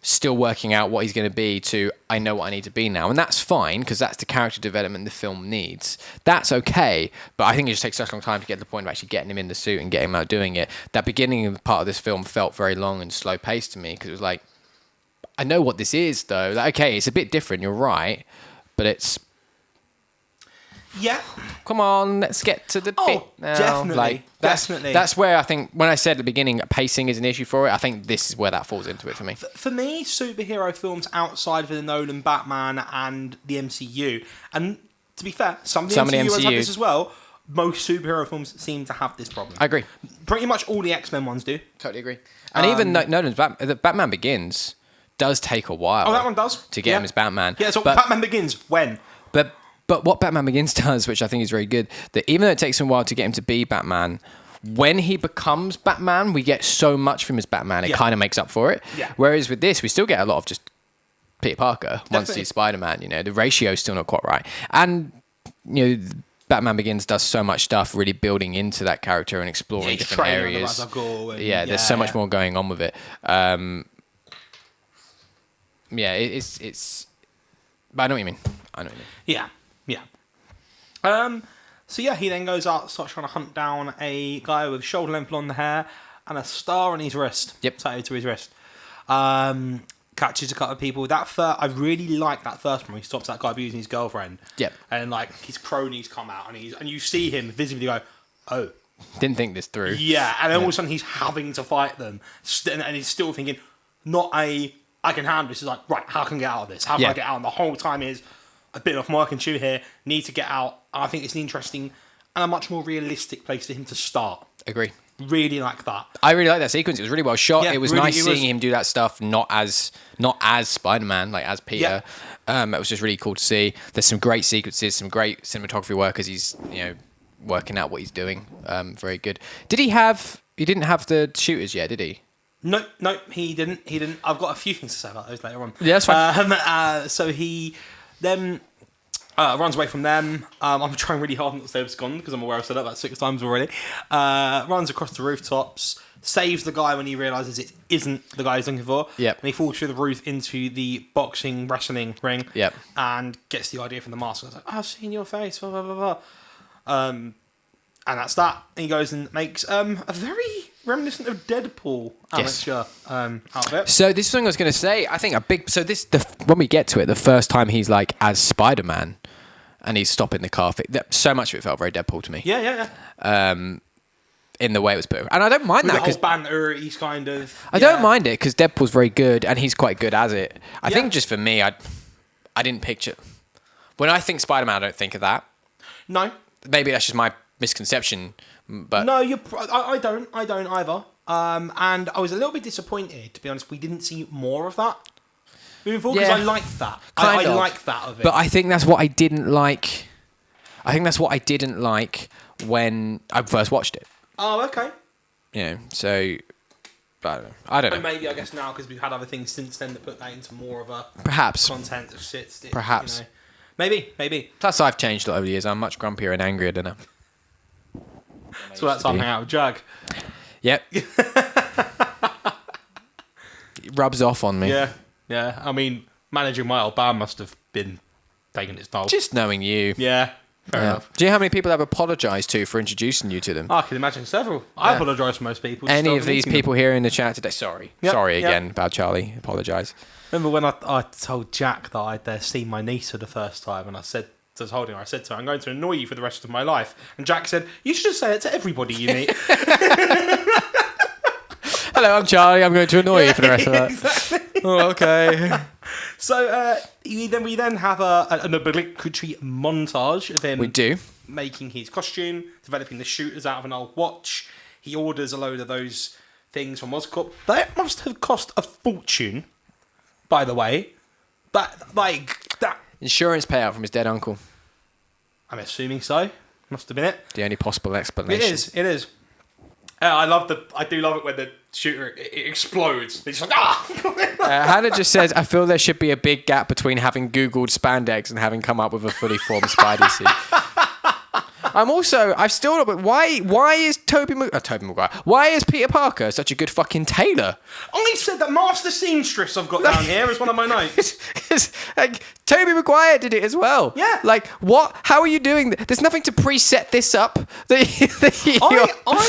still working out what he's going to be to I know what I need to be now. And that's fine because that's the character development the film needs. That's okay. But I think it just takes such a long time to get to the point of actually getting him in the suit and getting him out doing it. That beginning part of this film felt very long and slow paced to me because it was like, I know what this is though. Like, okay, it's a bit different. You're right. But it's... Yeah. Come on, let's get to the bit now. Definitely. Like, Definitely. That's where I think, when I said at the beginning pacing is an issue for it, I think this is where that falls into it for me. For me, superhero films outside of the Nolan Batman and the MCU, and to be fair, some of the MCU have this as well, most superhero films seem to have this problem. I agree. Pretty much all the X-Men ones do. Totally agree. And even Nolan's Batman Begins does take a while. Oh, that one does. To get him as Batman. Yeah, so Batman Begins, when? But what Batman Begins does, which I think is very good, that even though it takes him a while to get him to be Batman, when he becomes Batman, we get so much from him as Batman, it kind of makes up for it. Yeah. Whereas with this, we still get a lot of just Peter Parker once Definitely. he's Spider-Man, the ratio's still not quite right. And, Batman Begins does so much stuff really building into that character and exploring different areas. There's so much more going on with it. It's... But I know what you mean. Yeah. So yeah, he then goes out, starts trying to hunt down a guy with shoulder-length blonde hair and a star on his wrist. Yep. Tattooed to his wrist. Catches a couple of people. I really like that first one. He stops that guy abusing his girlfriend. Yep. And like his cronies come out, and you see him visibly go, "Oh, didn't think this through." yeah. And then all of a sudden he's having to fight them, and he's still thinking, I can handle this. He's like, right, how can I get out of this? How can I get out? And the whole time is, I've been off my work and chew here, need to get out. I think it's an interesting and a much more realistic place for him to start. Agree. Really like that. I really like that sequence. It was really well shot. Yeah, it was really, nice seeing him do that stuff, not as Spider-Man, like as Peter. It was just really cool to see. There's some great sequences, some great cinematography work as he's working out what he's doing. Very good. He didn't have the shooters yet, did he? No, he didn't. I've got a few things to say about those later on. Yeah, that's fine. So he then runs away from them. I'm trying really hard not to say abscond because I'm aware I've said that about 6 times already. Runs across the rooftops, saves the guy when he realises it isn't the guy he's looking for. Yep. And he falls through the roof into the wrestling ring. Yep. And gets the idea from the mask. I was like, I've seen your face. Blah, blah, blah, blah. And that's that. And he goes and makes a very reminiscent of Deadpool amateur outfit. So this is something I was going to say. I think when we get to it, the first time he's like as Spider-Man and he's stopping the car, so much of it felt very Deadpool to me. Yeah. In the way it was put, and I don't mind With that the because whole banter, he's kind of. I don't mind it because Deadpool's very good and he's quite good as it. I think just for me, I didn't picture when I think Spider-Man. I don't think of that. No. Maybe that's just my misconception, but no, I don't either. And I was a little bit disappointed, to be honest. We didn't see more of that moving forward because I liked that. I liked that of it. But I think that's what I didn't like. I think that's what I didn't like when I first watched it. Oh, okay. So I don't know. And maybe I guess now because we've had other things since then that put that into more of a perhaps content of shit. Perhaps. Maybe. Plus, I've changed a lot over the years. I'm much grumpier and angrier than I. So that's something out of Jag. Yep. It rubs off on me. Yeah. I mean, managing my old band must have been taking its toll. Just knowing you. Yeah. Fair enough. Do you know how many people I've apologised to for introducing you to them? I can imagine several. I apologise to most people. Any of these people here in the chat today? Sorry. Yep, Sorry again, bad Charlie. Apologise. Remember when I told Jack that I'd seen my niece for the first time, and I said to her, I'm going to annoy you for the rest of my life. And Jack said, you should just say it to everybody you meet. Hello, I'm Charlie. I'm going to annoy you for the rest of that. Exactly. Oh, okay. So we then have an obligatory montage of him. We do. Making his costume, developing the shooters out of an old watch. He orders a load of those things from Oscorp. That must have cost a fortune, by the way. That. Insurance payout from his dead uncle. I'm assuming so. Must have been it. The only possible explanation. It is. I do love it when the shooter it explodes. It's like Hannah just says, I feel there should be a big gap between having Googled spandex and having come up with a fully formed Spidey suit. I've still not. But why is Toby Maguire? Why is Peter Parker such a good fucking tailor? I said that master seamstress I've got down here as one of my notes. Like Toby Maguire did it as well. Yeah. Like what? How are you doing? There's nothing to preset this up. I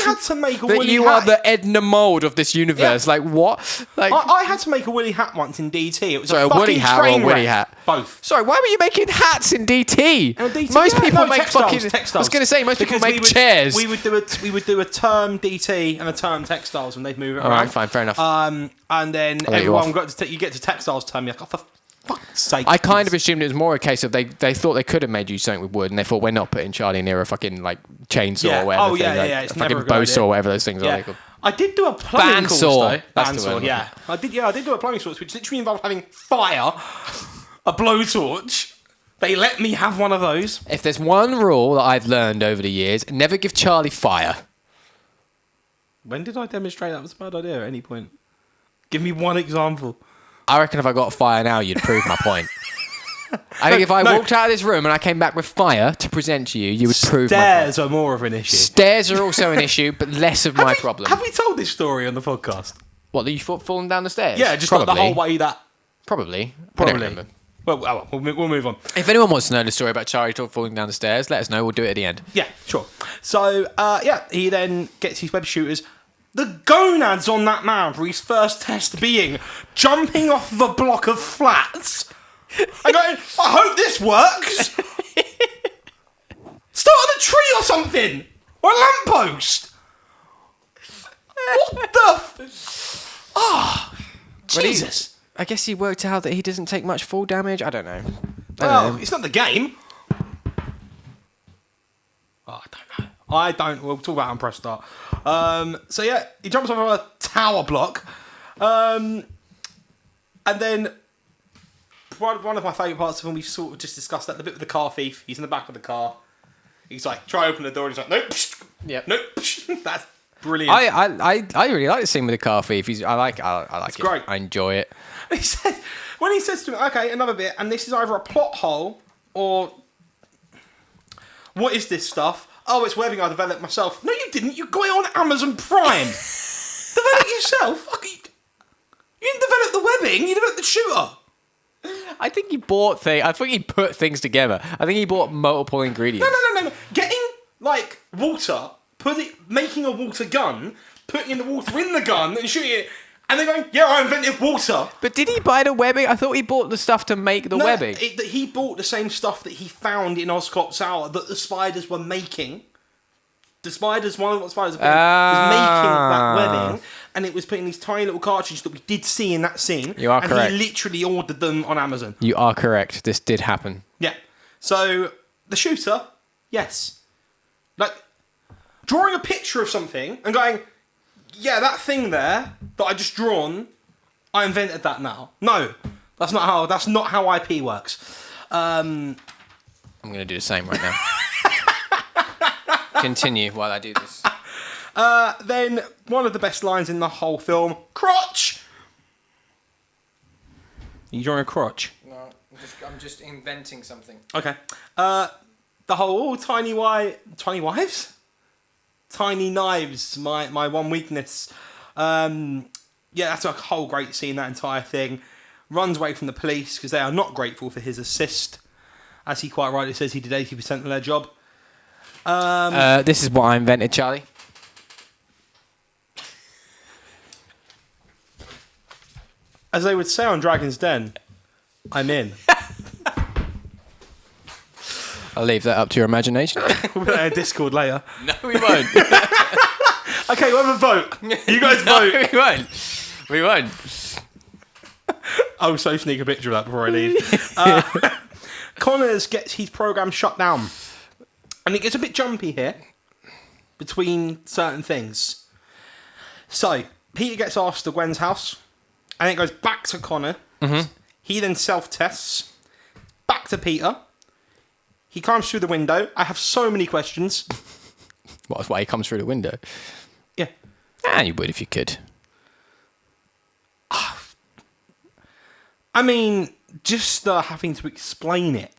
had to make a that woolly you hat. are the Edna Mold of this universe. Yeah. Like what? Like I had to make a woolly hat once in DT. It was sorry, a a fucking woolly hat train or a woolly wreck. hat? Both. Sorry, why were you making hats in DT? DT, Most people make textiles, fucking. textiles. I was going to say most people Because make chairs. We would do a term DT and a term textiles, and they'd move it around. All right, fine, fair enough. And then everyone got to you get to textiles term. You're like, oh, for fuck's sake! I kind of assumed it was more a case of they thought they could have made you something with wood, and they thought we're not putting Charlie near a fucking like chainsaw or whatever. Oh yeah, like, yeah. It's a never fucking a good bow saw idea. or whatever those things are. Yeah. I did do a plumbing course Bandsaw. though. That's the Bandsaw, word. yeah. I did do a plumbing course, which literally involved having fire, a blowtorch. They let me have one of those. If there's one rule that I've learned over the years, never give Charlie fire. When did I demonstrate that was a bad idea at any point? Give me one example. I reckon if I got fire now, you'd prove my point. I think if I walked out of this room and I came back with fire to present to you, you would prove my point. Stairs are more of an issue. Stairs are also an issue, but less of my problem. Have we told this story on the podcast? What, that you falling down the stairs? Yeah, just like the whole way that... Probably. I don't remember. Well, we'll move on. If anyone wants to know the story about Charlie falling down the stairs, let us know. We'll do it at the end. Yeah, sure. So, he then gets his web shooters. The gonads on that man for his first test being jumping off the block of flats. I going, I hope this works. Start on a tree or something. Or a lamppost. What the... Jesus. I guess he worked out that he doesn't take much fall damage. I don't know. Well, it's not the game. Oh, I don't know. We'll talk about it on press start. So yeah, he jumps off a tower block. And then one of my favourite parts of him, we've sort of just discussed that, the bit with the car thief. He's in the back of the car. He's like, try open the door, and he's like, nope. Yep. Nope. That's brilliant. I really like the scene with the car thief. I like it. Great. I enjoy it. When he says to me, okay, another bit, and this is either a plot hole or what is this stuff? Oh, it's webbing I developed myself. No, you didn't. You got it on Amazon Prime. Develop it yourself. Fuck you. You didn't develop the webbing. You developed the shooter. I think he bought things. I think he put things together. I think he bought multiple ingredients. No. Getting like water, making a water gun, putting the water in the gun and shooting it. And they're going, yeah, I invented water. But did he buy the webbing? I thought he bought the stuff to make the webbing. He bought the same stuff that he found in Oscott Tower that the spiders were making. The spiders, one of the spiders was making that webbing, and it was putting these tiny little cartridges that we did see in that scene. You are correct. And he literally ordered them on Amazon. You are correct. This did happen. Yeah. So, the shooter, yes. Like, drawing a picture of something and going... Yeah, that thing there that I just drawn, I invented that now. No, that's not how IP works. I'm going to do the same right now. Continue while I do this. Then one of the best lines in the whole film, crotch. Are you drawing a crotch? No, I'm just inventing something. Okay. The whole tiny wives. Tiny knives, my one weakness. Yeah, that's a whole great scene, that entire thing. Runs away from the police because they are not grateful for his assist. As he quite rightly says, he did 80% of their job. This is what I invented, Charlie. As they would say on Dragon's Den, I'm in. I'll leave that up to your imagination. We'll put that in Discord later. No, we won't. Okay, we'll have a vote. You guys vote. We won't. We won't. I'll so sneak a picture of that before I leave. Connors gets his program shut down. And it gets a bit jumpy here between certain things. So, Peter gets asked to Gwen's house. And it goes back to Connor. Mm-hmm. He then self-tests. Back to Peter. He climbs through the window. I have so many questions. Well, that's why he comes through the window. Yeah. And you would if you could. I mean, just having to explain it.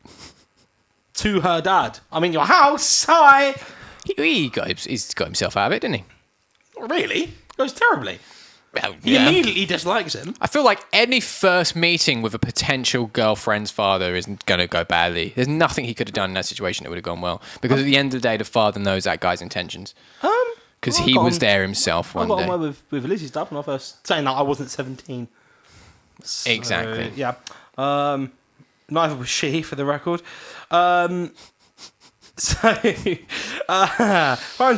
to her dad. I'm in your house. Hi. He's got himself out of it, didn't he? Not really. It goes terribly. Well, He immediately dislikes him. I feel like any first meeting with a potential girlfriend's father isn't going to go badly. There's nothing he could have done in that situation that would have gone well. Because at the end of the day, the father knows that guy's intentions. Because he was there himself one day. I got on well with Lizzie's dad when I first... Saying that I wasn't 17. So, Exactly. Yeah. Neither was she, for the record. Finds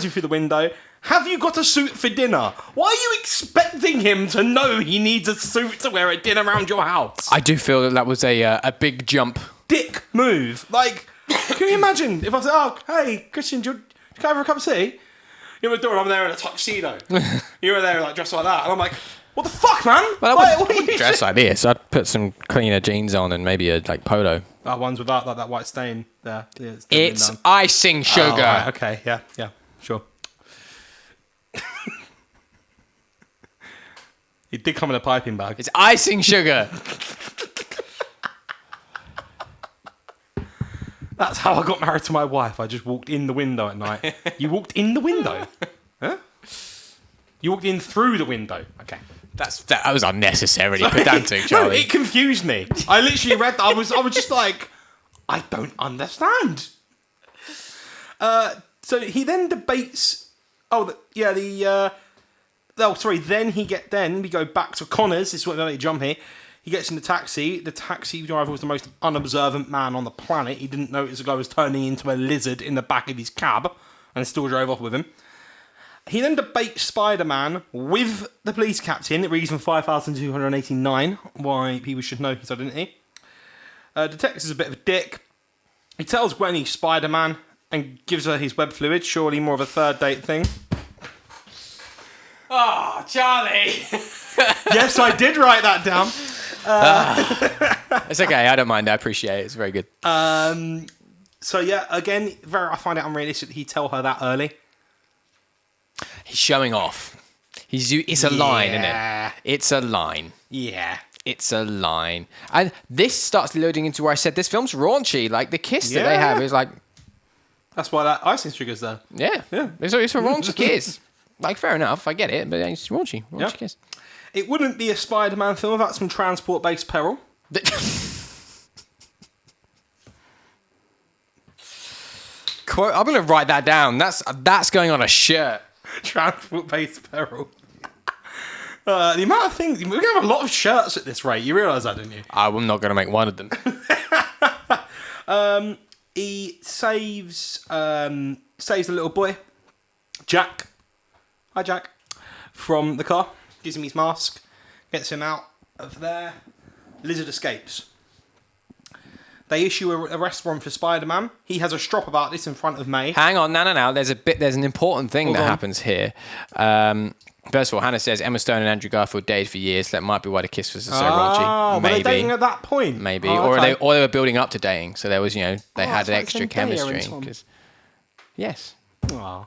you through the window. Have you got a suit for dinner? Why are you expecting him to know he needs a suit to wear at dinner around your house? I do feel that was a big jump. Dick move. Like, can you imagine if I said, "Oh, hey, Kristian, do you come over a cup of tea?" You're at the door, I'm there in a tuxedo. You're there like dressed like that, and I'm like, "What the fuck, man?" Well, I wouldn't wouldn't dress like this. I'd put some cleaner jeans on and maybe a polo. That one's without that white stain there. Yeah, It's icing sugar. Oh, right, okay, yeah, sure. It did come in a piping bag. It's icing sugar. That's how I got married to my wife. I just walked in the window at night. You walked in the window? Huh? You walked in through the window. Okay. That was unnecessarily pedantic, Charlie. No, it confused me. I literally read that. I was just like, I don't understand. So he then debates. Then we go back to Connor's. This is what they jump here. He gets in the taxi. The taxi driver was the most unobservant man on the planet. He didn't notice the guy was turning into a lizard in the back of his cab and still drove off with him. He then debates Spider-Man with the police captain, reason 5289, why people should know his identity. Detective's a bit of a dick. He tells Gwen he's Spider-Man and gives her his web fluid, surely more of a third date thing. Oh, Charlie. Yes, I did write that down. It's okay. I don't mind. I appreciate it. It's very good. So yeah, again, I find it unrealistic that he'd tell her that early. He's showing off. It's a line, isn't it? It's a line. Yeah. It's a line. And this starts loading into where I said this film's raunchy. Like, the kiss that they have is like... That's why that icing sugar's there. Yeah. It's a raunchy kiss. Like, fair enough. I get it. But it's raunchy. Raunchy kiss. It wouldn't be a Spider-Man film without some transport-based peril. Quote, I'm going to write that down. That's going on a shirt. Transport-based peril. The amount of things... We're going to have a lot of shirts at this rate. You realise that, don't you? I'm not going to make one of them. He saves the little boy, Jack. Hi, Jack. From the car. Gives him his mask. Gets him out of there. Lizard escapes. They issue a arrest warrant for Spider-Man. He has a strop about this in front of May. Hang on, no. There's an important thing that happens here. First of all, Hannah says Emma Stone and Andrew Garfield dated for years. That might be why the kiss was so raunchy. Maybe. Were they dating at that point? Maybe, okay. or they were building up to dating. So there was, they had an extra chemistry. Yes. Aww.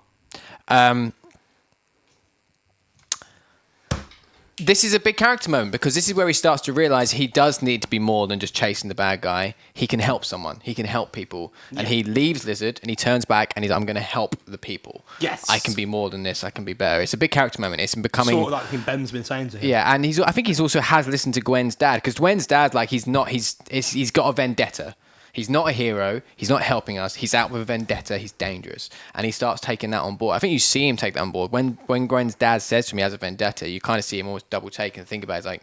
This is a big character moment because this is where he starts to realise he does need to be more than just chasing the bad guy. He can help someone. He can help people. Yeah. And he leaves Lizard and he turns back and he's I'm going to help the people. Yes. I can be more than this. I can be better. It's a big character moment. It's becoming... Sort of like Ben's been saying to him. Yeah, and I think he's also has listened to Gwen's dad because Gwen's dad, like, he's got a vendetta. He's not a hero. He's not helping us. He's out with a vendetta. He's dangerous. And he starts taking that on board. I think you see him take that on board. When Gwen's dad says to me he has a vendetta, you kind of see him almost double take and think about it. It's like,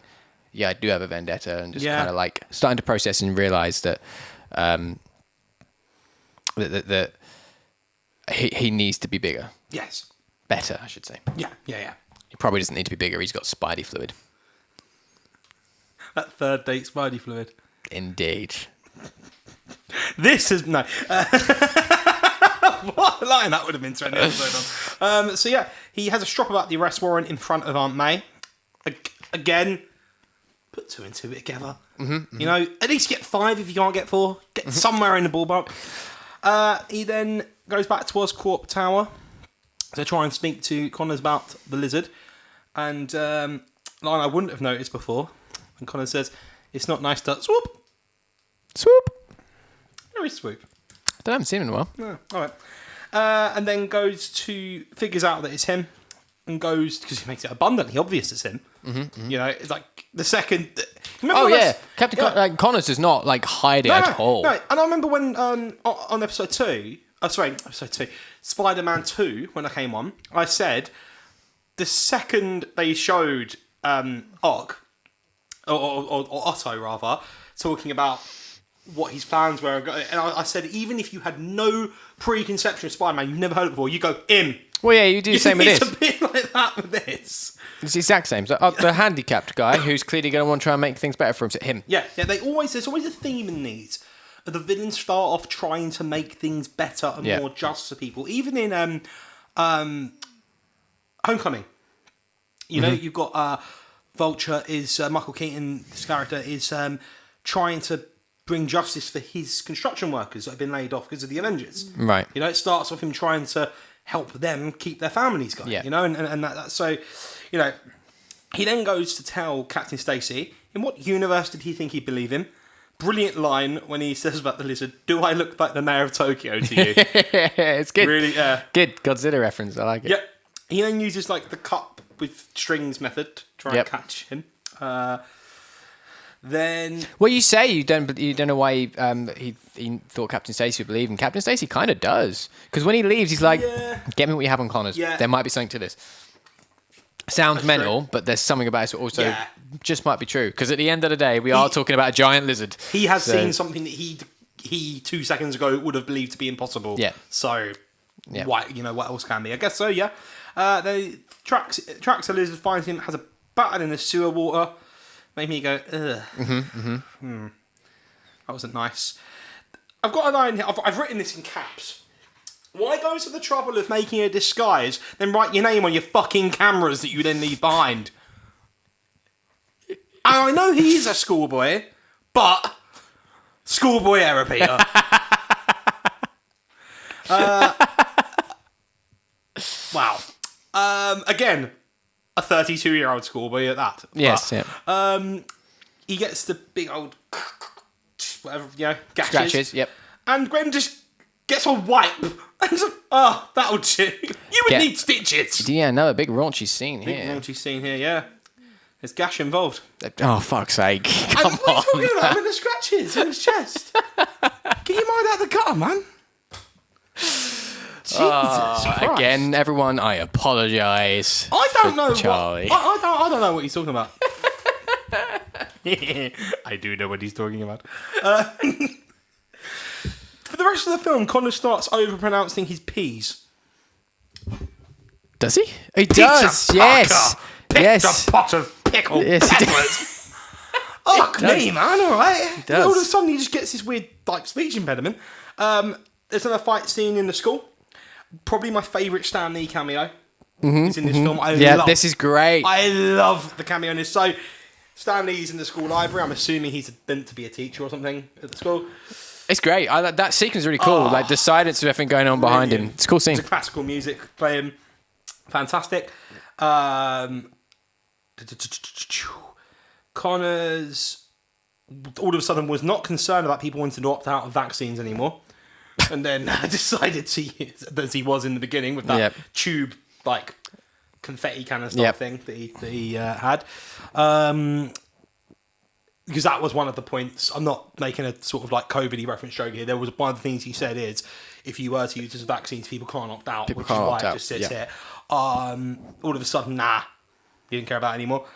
yeah, I do have a vendetta. And just kind of like starting to process and realise that that he needs to be bigger. Yes. Better, I should say. Yeah. He probably doesn't need to be bigger. He's got Spidey fluid. That third date Spidey fluid. Indeed. This is no. What a line that would have been to end the episode on. So yeah, he has a strop about the arrest warrant in front of Aunt May. Again, put two and two together. Mm-hmm. You know, at least get 5 if you can't get 4. Get somewhere in the ballpark. He then goes back towards Corp Tower to try and speak to Connors about the lizard. And line I wouldn't have noticed before. And Connors says, "It's not nice to swoop." Swoop. Very swoop. I haven't seen him in a while. No, all right. And then figures out that it's him, and goes, because he makes it abundantly obvious it's him. Mm-hmm. You know, it's like the second. Captain Connors does not like hide it at all. No, and I remember when on episode 2, Spider-Man 2, when I came on, I said the second they showed Ock, or Otto rather, talking about what his plans were, and I said, even if you had no preconception of Spider-Man, you've never heard it before, you go, him. Well, yeah, you do the same with this. It's a bit like that with this. It's the exact same. So, the handicapped guy who's clearly going to want to try and make things better for him. Yeah. There's always a theme in these. The villains start off trying to make things better and more just for people. Even in Homecoming, you know, you've got Vulture is Michael Keaton's character is trying to bring justice for his construction workers that have been laid off because of the Avengers. Right. You know, it starts off him trying to help them keep their families going. Yeah. You know, and that so, you know, he then goes to tell Captain Stacy, in what universe did he think he'd believe him? Brilliant line when he says about the lizard, "Do I look like the mayor of Tokyo to you?" It's good. Really, good Godzilla reference. I like it. Yep. He then uses like the cup with strings method to try and catch him. Then, well, you say you don't know why he thought Captain Stacy would believe him. Captain Stacy kind of does, because when he leaves, he's like, "Get me what you have on Connors." Yeah. There might be something to this. Sounds mental, but there's something about it also just might be true. Because at the end of the day, we are talking about a giant lizard. He has seen something that he 2 seconds ago would have believed to be impossible. Yeah. So, what else can be? I guess so. Yeah. They tracks a lizard, finds him, has a battle in the sewer water. Made me go, ugh. That wasn't nice. I've got a line here. I've written this in caps. Why go to the trouble of making a disguise, then write your name on your fucking cameras that you then leave behind? And I know he is a schoolboy, but schoolboy error, Peter. Wow. Again, a 32-year-old schoolboy at that. Yes, he gets the big old whatever, gashes. Scratches, yep. And Graham just gets a wipe. And he's like, that'll do. You would need stitches. Yeah, another big raunchy scene here. Big raunchy scene here, yeah. There's gash involved. Oh, fuck's sake. Come on. What are you talking about? I'm in the scratches in his chest. Get your mind out of the gutter, man. Jesus Christ. Again, everyone, I apologise. I don't know Charlie. I don't know what he's talking about. I do know what he's talking about. For the rest of the film, Connor starts overpronouncing his P's. Does he? He does. Yes. Yes. A pot of pickled peppers. Fuck me, man. All right. He does. All of a sudden, he just gets this weird, speech impediment. There's another fight scene in the school. Probably my favourite Stan Lee cameo is in this film. This is great. I love the cameo in this. So, Stan Lee's in the school library. I'm assuming he's meant to be a teacher or something at the school. It's great. That sequence is really cool. Like the silence of everything going on behind him. It's a cool scene. It's classical music playing. Fantastic. Connors all of a sudden was not concerned about people wanting to opt out of vaccines anymore. And then decided to use, as he was in the beginning, with that tube, confetti canister thing that he had. Because that was one of the points. I'm not making a sort of COVID-y reference joke here. There was one of the things he said is, if you were to use this vaccines, people can't opt out, which is why it just sits here. All of a sudden, he didn't care about it anymore.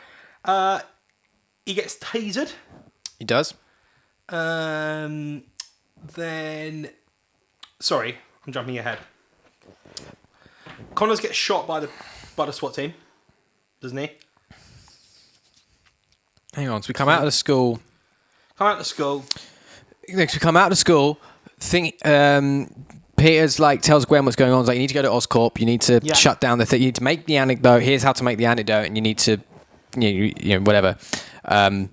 He gets tasered. He does. Then, sorry, I'm jumping ahead. Connors gets shot by the SWAT team, doesn't he? Hang on, so we come out of the school. Next, we come out of school. Peter's tells Gwen what's going on. He's like, you need to go to Oscorp. You need to shut down the thing. You need to make the antidote. Here's how to make the antidote, and you need to, whatever. And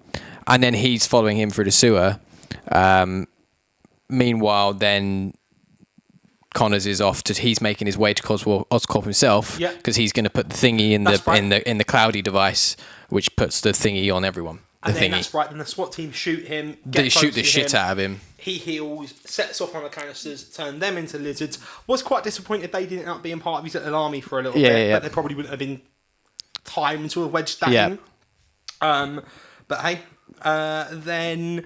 then he's following him through the sewer. Meanwhile, then Connors is off he's making his way to Oscorp himself because he's going to put the thingy in the cloudy device, which puts the thingy on everyone. And then thingy. that's right. Then the SWAT team shoot him. They shoot the shit out of him. He heals, sets off on the canisters, turn them into lizards. Was quite disappointed they didn't end up being part of his little army for a little bit, but they probably wouldn't have been time to have wedged that in. But hey, then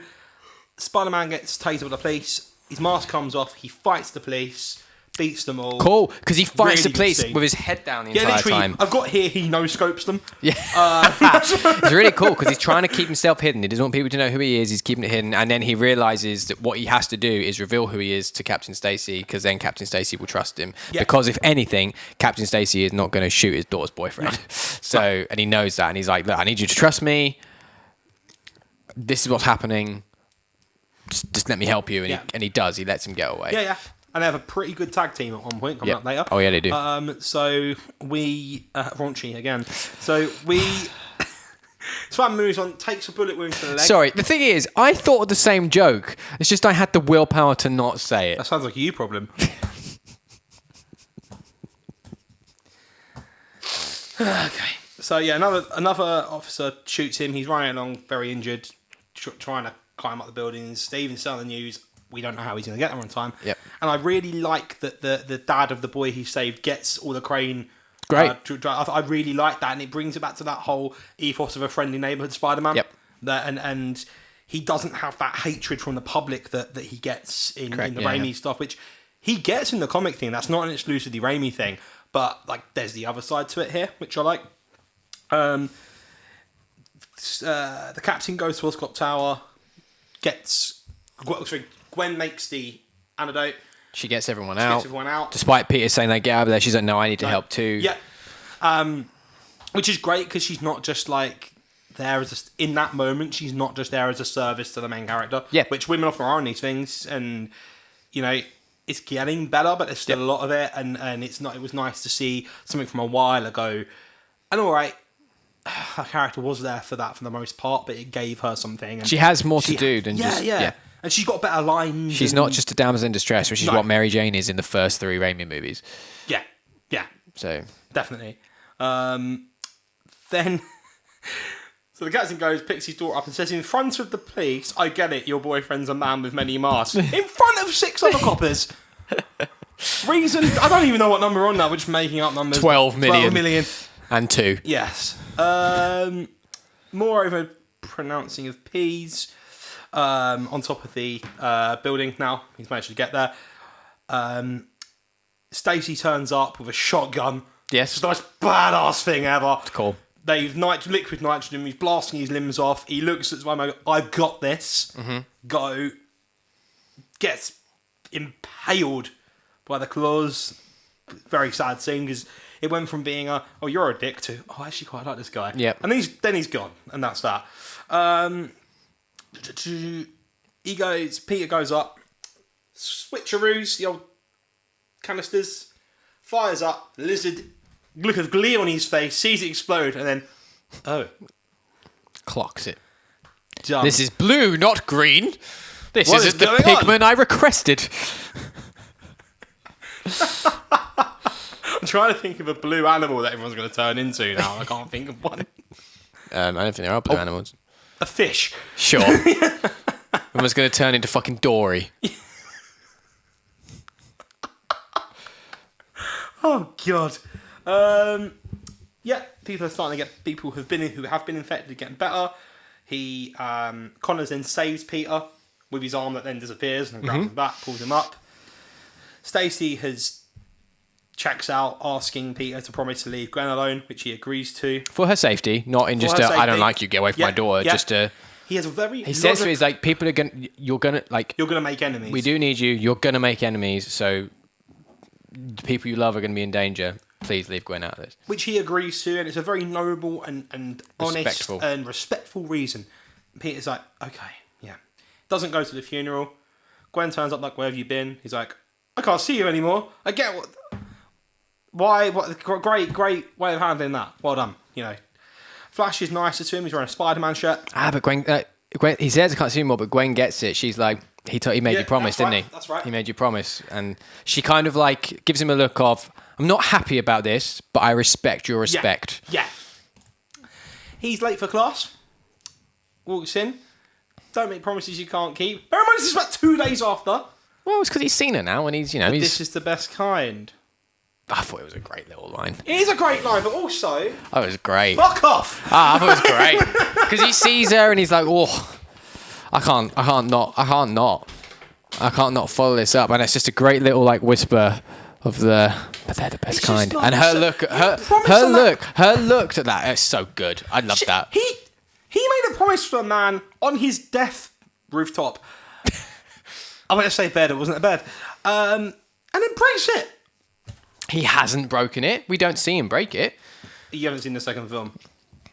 Spider-Man gets tased by the police. His mask comes off. He fights the police, beats them all. Cool, because he fights Really the police good scene. with his head down the entire Literally, time. I've got here, he no-scopes them. Yeah. It's really cool because he's trying to keep himself hidden. He doesn't want people to know who he is. He's keeping it hidden. And then he realizes that what he has to do is reveal who he is to Captain Stacy, because then Captain Stacy will trust him. Yeah. Because if anything, Captain Stacy is not going to shoot his daughter's boyfriend. So, and he knows that. And he's like, look, I need you to trust me. This is what's happening. Just let me help you. And he does. He lets him get away. Yeah. And they have a pretty good tag team at one point, coming up later. Oh, yeah, they do. So we... raunchy again. So we... Spider-Man moves on, takes a bullet wound to the leg. Sorry, the thing is, I thought of the same joke. It's just I had the willpower to not say it. That sounds like a you problem. Okay. So yeah, another officer shoots him. He's running along, very injured, trying to climb up the buildings. Steven's selling the news. We don't know how he's going to get there on time. Yep. And I really like that the dad of the boy he saved gets all the crane. Great. I really like that, and it brings it back to that whole ethos of a friendly neighborhood Spider-Man. Yep. And he doesn't have that hatred from the public that he gets in the Raimi stuff, which he gets in the comic thing. That's not an exclusively Raimi thing, but like there's the other side to it here, which I like. The captain goes to Oscorp Tower, Gwen makes the antidote. She gets everyone out. Out. Despite Peter saying, like, get out of there, she's like, no, I need to help too. Yeah. Which is great because she's not just like there as in that moment. She's not just there as a service to the main character. Yeah. Which women often are in these things, and you know it's getting better, but there's still a lot of it, and it's not. It was nice to see something from a while ago, and all right. Her character was there for that for the most part, but it gave her something. And she has more to do than just... Yeah. And she's got better lines. She's not just a damsel in distress, which is what Mary Jane is in the first 3 Raimi movies. Yeah. So... Definitely. Then... So the captain goes, picks his daughter up and says, in front of the police, I get it, your boyfriend's a man with many masks. In front of 6 other coppers. Reason... I don't even know what number we're on now, we're just making up numbers. 12 million. 12 million. And 2. Yes. Moreover, pronouncing of P's on top of the building now. He's managed to get there. Stacy turns up with a shotgun. Yes. It's the most badass thing ever. It's cool. They've liquid nitrogen. He's blasting his limbs off. He looks at Spider-Man. I've got this. Mm-hmm. Go. Gets impaled by the claws. Very sad scene because it went from being you're a dick to I actually quite like this guy. Yeah. And then he's gone, and that's that. Peter goes up, switcheroos the old canisters, fires up, lizard, look of glee on his face, sees it explode, and then clocks it. Done. This is blue, not green. This What isn't is the going pigment I requested. I'm trying to think of a blue animal that everyone's going to turn into now. I can't think of one. I don't think there are blue animals. A fish. Sure. Everyone's going to turn into fucking Dory. Oh God. People are starting to get people who have been infected getting better. He Connors then saves Peter with his arm that then disappears and grabs him back, pulls him up. Stacy checks out asking Peter to promise to leave Gwen alone, which he agrees to. For her safety, not in just I don't like you, get away from my daughter, just to... He has a very... He says to me, he's like, you're gonna make enemies. We do need you, you're gonna make enemies, so the people you love are gonna be in danger. Please leave Gwen out of this. Which he agrees to, and it's a very noble and honest and respectful reason. Peter's like, okay, yeah. Doesn't go to the funeral. Gwen turns up like, where have you been? He's like, I can't see you anymore. I get what... Why? What? Great way of handling that. Well done. You know, Flash is nicer to him. He's wearing a Spider-Man shirt. But Gwen, he says I can't see him more, but Gwen gets it. She's like, he made you promise, didn't he? That's right. He made you promise, and she kind of like gives him a look of, I'm not happy about this, but I respect your respect. Yeah. He's late for class, walks in. Don't make promises you can't keep. Bear in mind, this is about 2 days after. Well, it's because he's seen her now, and he's, This is the best kind. I thought it was a great little line. It is a great line, but also... Oh, it was great. Fuck off! I thought it was great. Because he sees her and he's like, oh, I can't not follow this up. And it's just a great little like whisper of but they're the best kind. And her look at that, it's so good. I love that. He made a promise to a man on his death rooftop. I'm going to say bed, it wasn't a bed. And then breaks it. He hasn't broken it. We don't see him break it. You haven't seen the second film.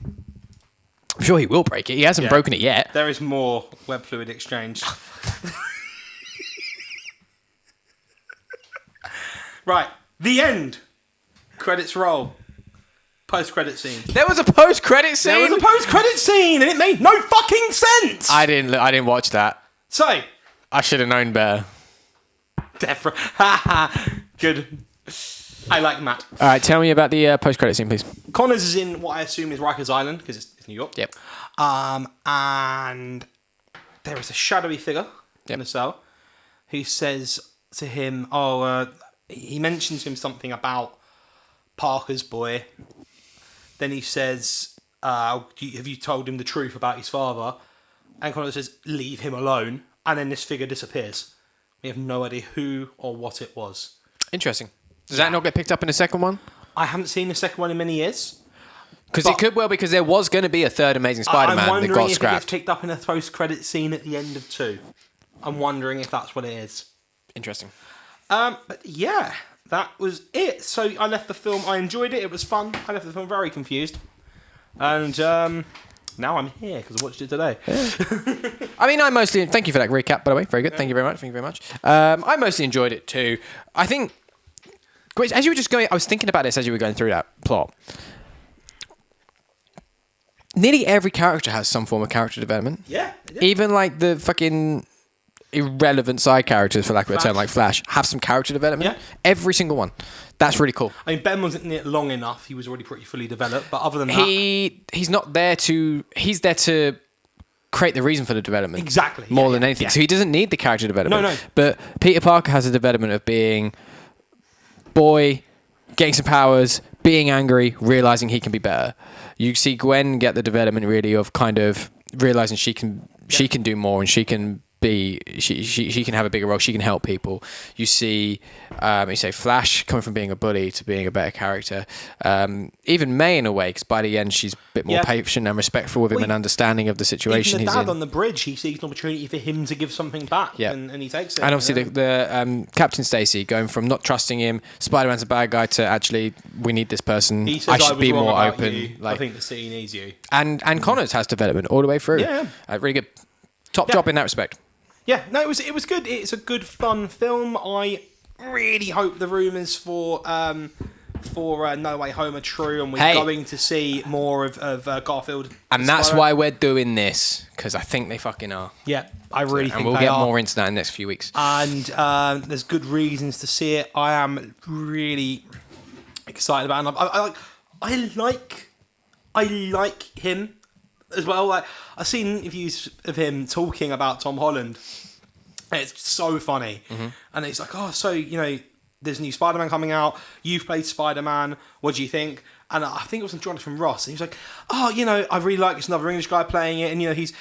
I'm sure he will break it. He hasn't broken it yet. There is more web fluid exchange. Right. The end. Credits roll. Post-credit scene. There was a post-credit scene? There was a post-credit scene, and it made no fucking sense! I didn't watch that. So. I should have known better. Good. I like Matt. All right, tell me about the post-credit scene, please. Connors is in what I assume is Rikers Island, because it's New York. Yep. And there is a shadowy figure in the cell who says to him, he mentions to him something about Parker's boy. Then he says, have you told him the truth about his father? And Connors says, leave him alone. And then this figure disappears. We have no idea who or what it was. Interesting. Does that not get picked up in the second one? I haven't seen the second one in many years. Because it could well, because there was going to be a third Amazing Spider-Man that got I'm wondering if it scrapped. gets picked up in a post-credit scene at the end of 2. I'm wondering if that's what it is. Interesting. But yeah, that was it. So I left the film. I enjoyed it. It was fun. I left the film very confused. And now I'm here because I watched it today. Yeah. I mean, thank you for that recap, by the way. Very good. Thank you very much. I mostly enjoyed it too. I think, as you were just going, I was thinking about this as you were going through that plot. Nearly every character has some form of character development. Yeah. Even like the fucking irrelevant side characters, for lack of a term, like Flash, have some character development. Yeah. Every single one. That's really cool. I mean, Ben wasn't in it long enough. He was already pretty fully developed. But other than that... He's not there to... He's there to create the reason for the development. Exactly. More than anything. Yeah. So he doesn't need the character development. No. But Peter Parker has a development of being boy, getting some powers, being angry, realising he can be better. You see Gwen get the development really of kind of realising she can do more and she can be she can have a bigger role, she can help people. You see Flash coming from being a bully to being a better character. Even May in a way, because by the end she's a bit more patient and respectful with him and understanding of the situation even the he's dad in. on the bridge, he sees an opportunity for him to give something back, and he takes it. And obviously the Captain Stacy going from not trusting him, Spider-Man's a bad guy, to actually we need this person. He says, I should be more open. You. I think the city needs you. And Connors has development all the way through. Yeah. Really good. Top job in that respect. Yeah, no, it was good. It's a good, fun film. I really hope the rumours for No Way Home are true, and we're going to see more of Garfield. And that's why we're doing this, because I think they fucking are. Yeah, I really think they are. And we'll get more into that in the next few weeks. And there's good reasons to see it. I am really excited about it. I like him as well. Like, I've seen interviews of him talking about Tom Holland. And it's so funny. Mm-hmm. And it's like, there's a new Spider-Man coming out. You've played Spider-Man. What do you think? And I think it was Jonathan Ross. And he was like, I really like this another English guy playing it. And, he's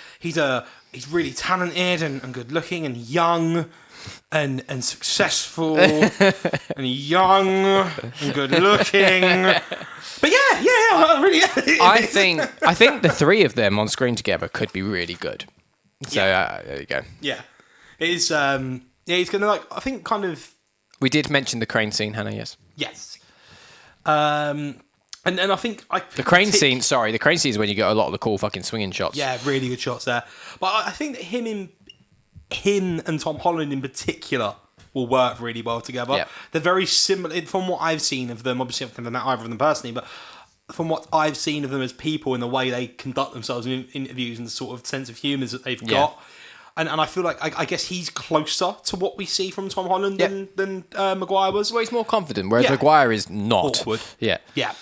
really talented and good looking and young and successful and young and good looking. But I really. I think the three of them on screen together could be really good. So there you go. Yeah, it is. He's gonna I think kind of. We did mention the crane scene, Hannah. Yes. Yes. And I think the crane scene. Sorry, the crane scene is when you get a lot of the cool fucking swinging shots. Yeah, really good shots there. But I think that him and Tom Holland in particular will work really well together. Yeah. They're very similar from what I've seen of them. Obviously, I've never met either of them personally, but from what I've seen of them as people and the way they conduct themselves in interviews and the sort of sense of humour that they've got. And I feel like, I guess he's closer to what we see from Tom Holland than Maguire was. Well, he's more confident, whereas Maguire is not. Awkward. Yeah. Yeah.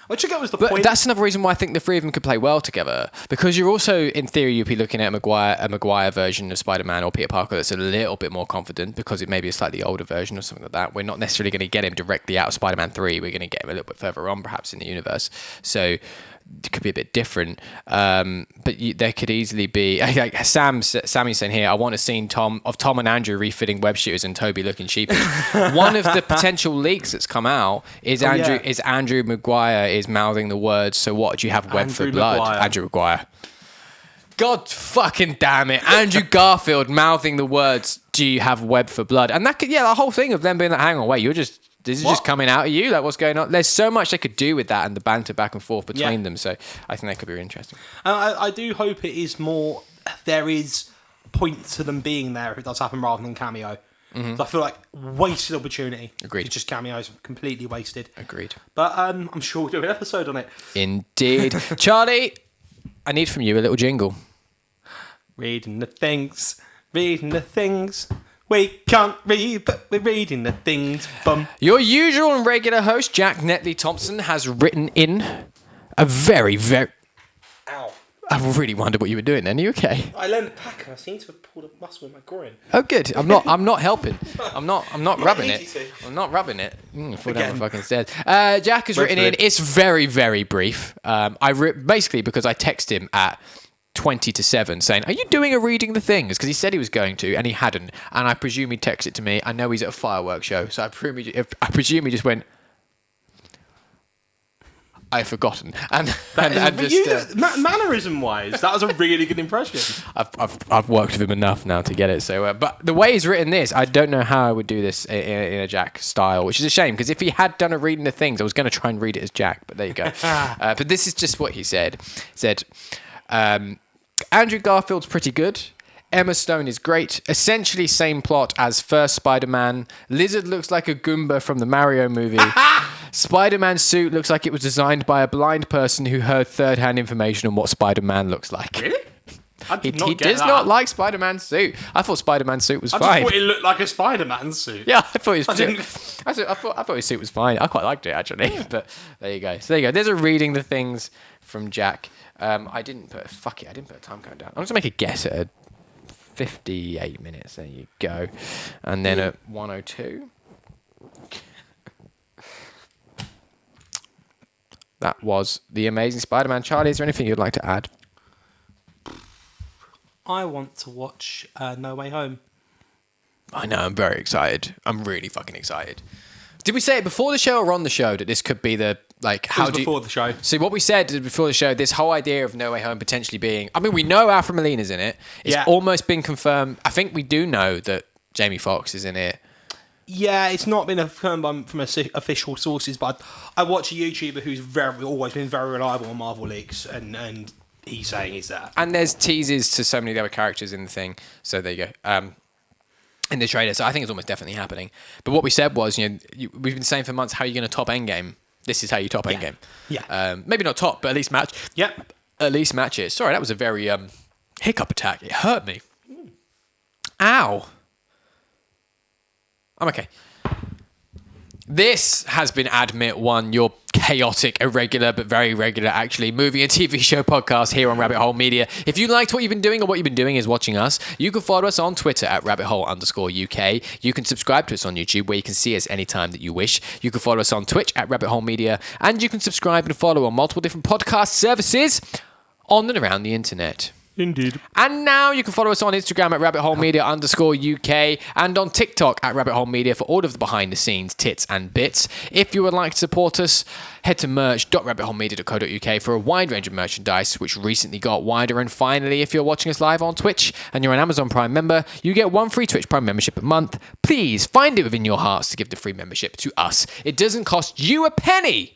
Which again was the But point. that's another reason why I think the three of them could play well together. Because you're also, in theory, you'd be looking at a Maguire version of Spider-Man or Peter Parker that's a little bit more confident because it may be a slightly older version or something like that. We're not necessarily going to get him directly out of Spider-Man 3. We're going to get him a little bit further on, perhaps, in the universe. So it could be a bit different. But there could easily be... Like Sammy's saying here, I want a scene of Tom and Andrew refitting web shooters and Toby looking sheepish. One of the potential leaks that's come out is Andrew Maguire is mouthing the words, so what, do you have web for blood? Maguire. Andrew Maguire. God fucking damn it. Andrew Garfield mouthing the words, do you have web for blood? And that could, the whole thing of them being like, hang on, wait, this is just coming out of you? Like, what's going on? There's so much they could do with that and the banter back and forth between them. So I think that could be really interesting. I do hope it is more, there is point to them being there if it does happen rather than cameo. Mm-hmm. I feel like wasted opportunity. Agreed. It's just cameos, completely wasted. Agreed. But I'm sure we'll do an episode on it. Indeed. Charlie, I need from you a little jingle. Reading the things. We can't read, but we're reading the things. Bum. Your usual and regular host, Jack Netley Thompson, has written in a very, very... Ow. I really wondered what you were doing then. Are you okay? I learned the pack and I seem to have pulled a muscle in my groin. Oh, good. I'm not helping. I'm not rubbing it. I'm not rubbing it. Fall down my fucking stairs. Jack has written in. It's very, very brief. Basically because I text him at 20 to 7 saying, are you doing a reading the things? Because he said he was going to and he hadn't. And I presume he texted it to me. I know he's at a fireworks show. So I presume he just went, I've forgotten. Mannerism wise, that was a really good impression. I've worked with him enough now to get it. So, but the way he's written this, I don't know how I would do this in a Jack style, which is a shame because if he had done a reading the things, I was going to try and read it as Jack. But there you go. But this is just what he said. He said, Andrew Garfield's pretty good. Emma Stone is great. Essentially same plot as first Spider-Man. Lizard looks like a Goomba from the Mario movie. Spider-Man's suit looks like it was designed by a blind person who heard third-hand information on what Spider-Man looks like. Really? He does not like Spider-Man's suit. I thought Spider-Man's suit was fine. I just thought it looked like a Spider-Man suit. Yeah, I thought his suit was fine. I quite liked it actually. But there you go. So there you go. There's a reading the things from Jack. I didn't put a time count down. I'm just gonna make a guess at 58 minutes. There you go. And then at 102. That was The Amazing Spider-Man. Charlie, is there anything you'd like to add? I want to watch No Way Home. I know, I'm very excited. I'm really fucking excited. Did we say it before the show or on the show that this could be the, like, how do you... before the show. See, what we said before the show, this whole idea of No Way Home potentially being... I mean, we know Alfred Molina's in it. It's almost been confirmed. I think we do know that Jamie Foxx is in it. Yeah, it's not been confirmed from official sources, but I watch a YouTuber who's always been very reliable on Marvel leaks, and he's saying he's there. And there's teases to so many other characters in the thing. So there you go. In the trailer. So I think it's almost definitely happening. But what we said was, we've been saying for months, how are you going to top Endgame? This is how you top Endgame. Yeah. Maybe not top, but at least match. Yep. At least match it. Sorry, that was a very hiccup attack. It hurt me. Ow. I'm okay. This has been Admit One, your chaotic, irregular, but very regular, actually, movie and TV show podcast here on Rabbit Hole Media. If you liked what you've been doing or what you've been doing is watching us, you can follow us on Twitter at rabbithole_UK. You can subscribe to us on YouTube where you can see us anytime that you wish. You can follow us on Twitch at Rabbit Hole Media, and you can subscribe and follow on multiple different podcast services on and around the internet. Indeed. And now you can follow us on Instagram at rabbitholemedia_UK and on TikTok at rabbitholemedia for all of the behind the scenes tits and bits. If you would like to support us, head to merch.rabbitholemedia.co.uk for a wide range of merchandise, which recently got wider. And finally, if you're watching us live on Twitch and you're an Amazon Prime member, you get one free Twitch Prime membership a month. Please find it within your hearts to give the free membership to us. It doesn't cost you a penny,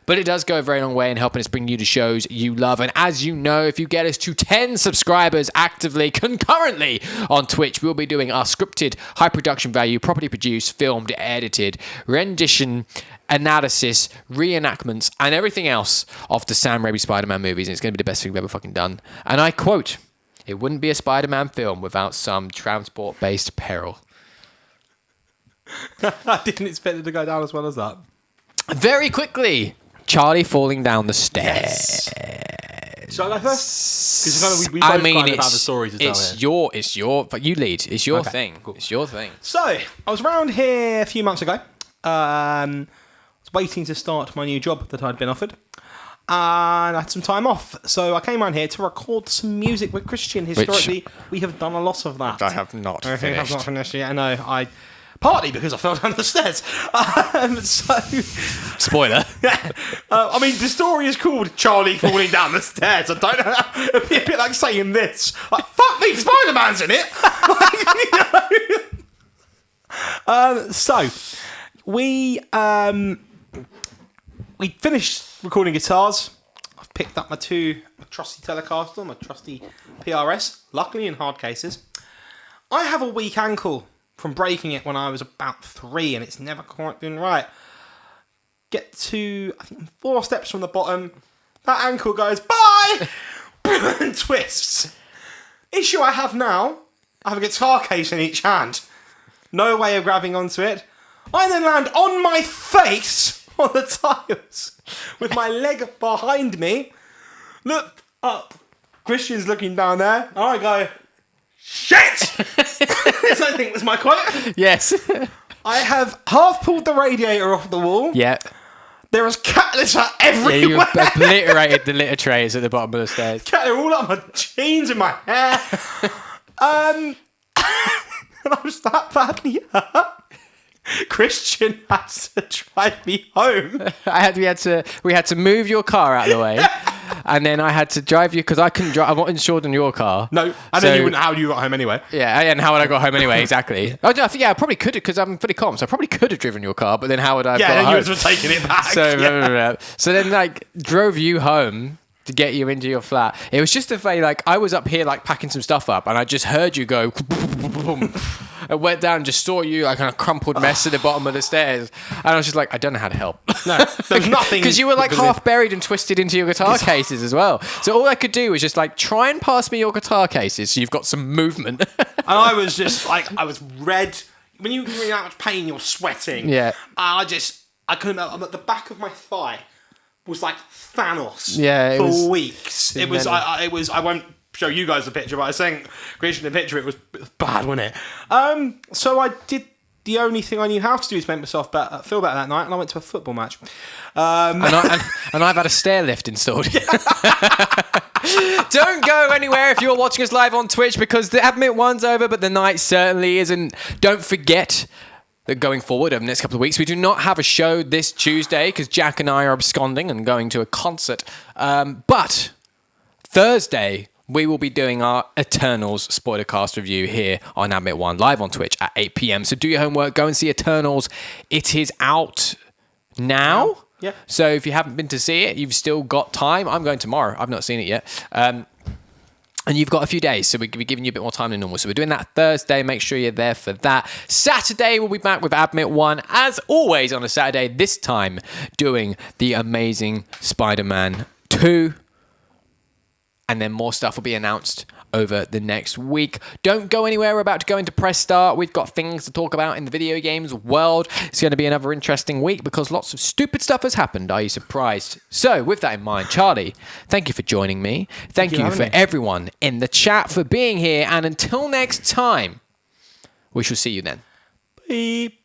but it does go a very long way in helping us bring you the shows you love. And as you know, if you get us to 10 subscribers actively, concurrently on Twitch, we'll be doing our scripted, high production value, properly produced, filmed, edited, rendition, analysis, reenactments, and everything else of the Sam Raimi Spider-Man movies. And it's going to be the best thing we've ever fucking done. And I quote, "It wouldn't be a Spider-Man film without some transport-based peril." I didn't expect it to go down as well as that. Very quickly, Charlie falling down the stairs. Shall I go first? Because we both kind of have a story to tell here. It's your. You lead. It's your thing. Cool. It's your thing. So I was around here a few months ago. I was waiting to start my new job that I'd been offered. And I had some time off. So I came around here to record some music with Kristian. Historically, we have done a lot of that. I have not finished. I have not finished yet. I know. Partly because I fell down the stairs. Spoiler. Yeah. I mean, the story is called Charlie Falling Down the Stairs. I don't know. It'd be a bit like saying this. Like, fuck me, Spider-Man's in it. So, we finished recording guitars. I've picked up my trusty Telecaster, my trusty PRS, luckily in hard cases. I have a weak ankle from breaking it when I was about 3, and it's never quite been right. Get to, I think, 4 steps from the bottom. That ankle goes, bye! And twists. Issue I have now, I have a guitar case in each hand. No way of grabbing onto it. I then land on my face on the tiles with my leg behind me. Look up. Kristian's looking down there. And I go, shit! I think was my quote. Yes. I have half pulled the radiator off the wall. Yeah. There is cat litter everywhere. Yeah, you obliterated the litter trays at the bottom of the stairs. Cat litter all up my jeans and my hair. And I was that badly hurt. Kristian had to drive me home. We had to move your car out of the way. And then I had to drive you because I couldn't drive. I'm not insured on your car. No, and then you wouldn't. How you got home anyway? Yeah, and how would I got home anyway? Exactly. I think I probably could have because I'm fully calm. So I probably could have driven your car, but then how would I? Yeah, have got then home? you would have taken it back. So then drove you home to get you into your flat. It was just a way I was up here packing some stuff up, and I just heard you go. I went down and just saw you kind of crumpled mess at the bottom of the stairs, and I was just I don't know how to help. No, there was nothing because you were half buried and twisted into your guitar cases as well. So all I could do was just try and pass me your guitar cases so you've got some movement. And I was just I was red. When you're in that much pain, you're sweating. Yeah. I couldn't. At the back of my thigh was like Thanos. Yeah. For weeks. It was. I won't show you guys the picture, but I sent Kristian the picture. It was bad, wasn't it? So I did the only thing I knew how to do is make myself feel better that night, and I went to a football match. And I've had a stair lift installed. Don't go anywhere if you're watching us live on Twitch because the Admit one's over, but the night certainly isn't. Don't forget that going forward over the next couple of weeks, we do not have a show this Tuesday because Jack and I are absconding and going to a concert. But Thursday, we will be doing our Eternals spoilercast review here on Admit One, live on Twitch at 8 p.m. So do your homework, go and see Eternals. It is out now. Yeah. So if you haven't been to see it, you've still got time. I'm going tomorrow. I've not seen it yet. And you've got a few days, so we're giving you a bit more time than normal. So we're doing that Thursday. Make sure you're there for that. Saturday, we'll be back with Admit One, as always on a Saturday, this time doing The Amazing Spider-Man 2. And then more stuff will be announced over the next week. Don't go anywhere. We're about to go into press start. We've got things to talk about in the video games world. It's going to be another interesting week because lots of stupid stuff has happened. Are you surprised? So with that in mind, Charlie, thank you for joining me. Thank you for everyone in the chat for being here. And until next time, we shall see you then. Beep.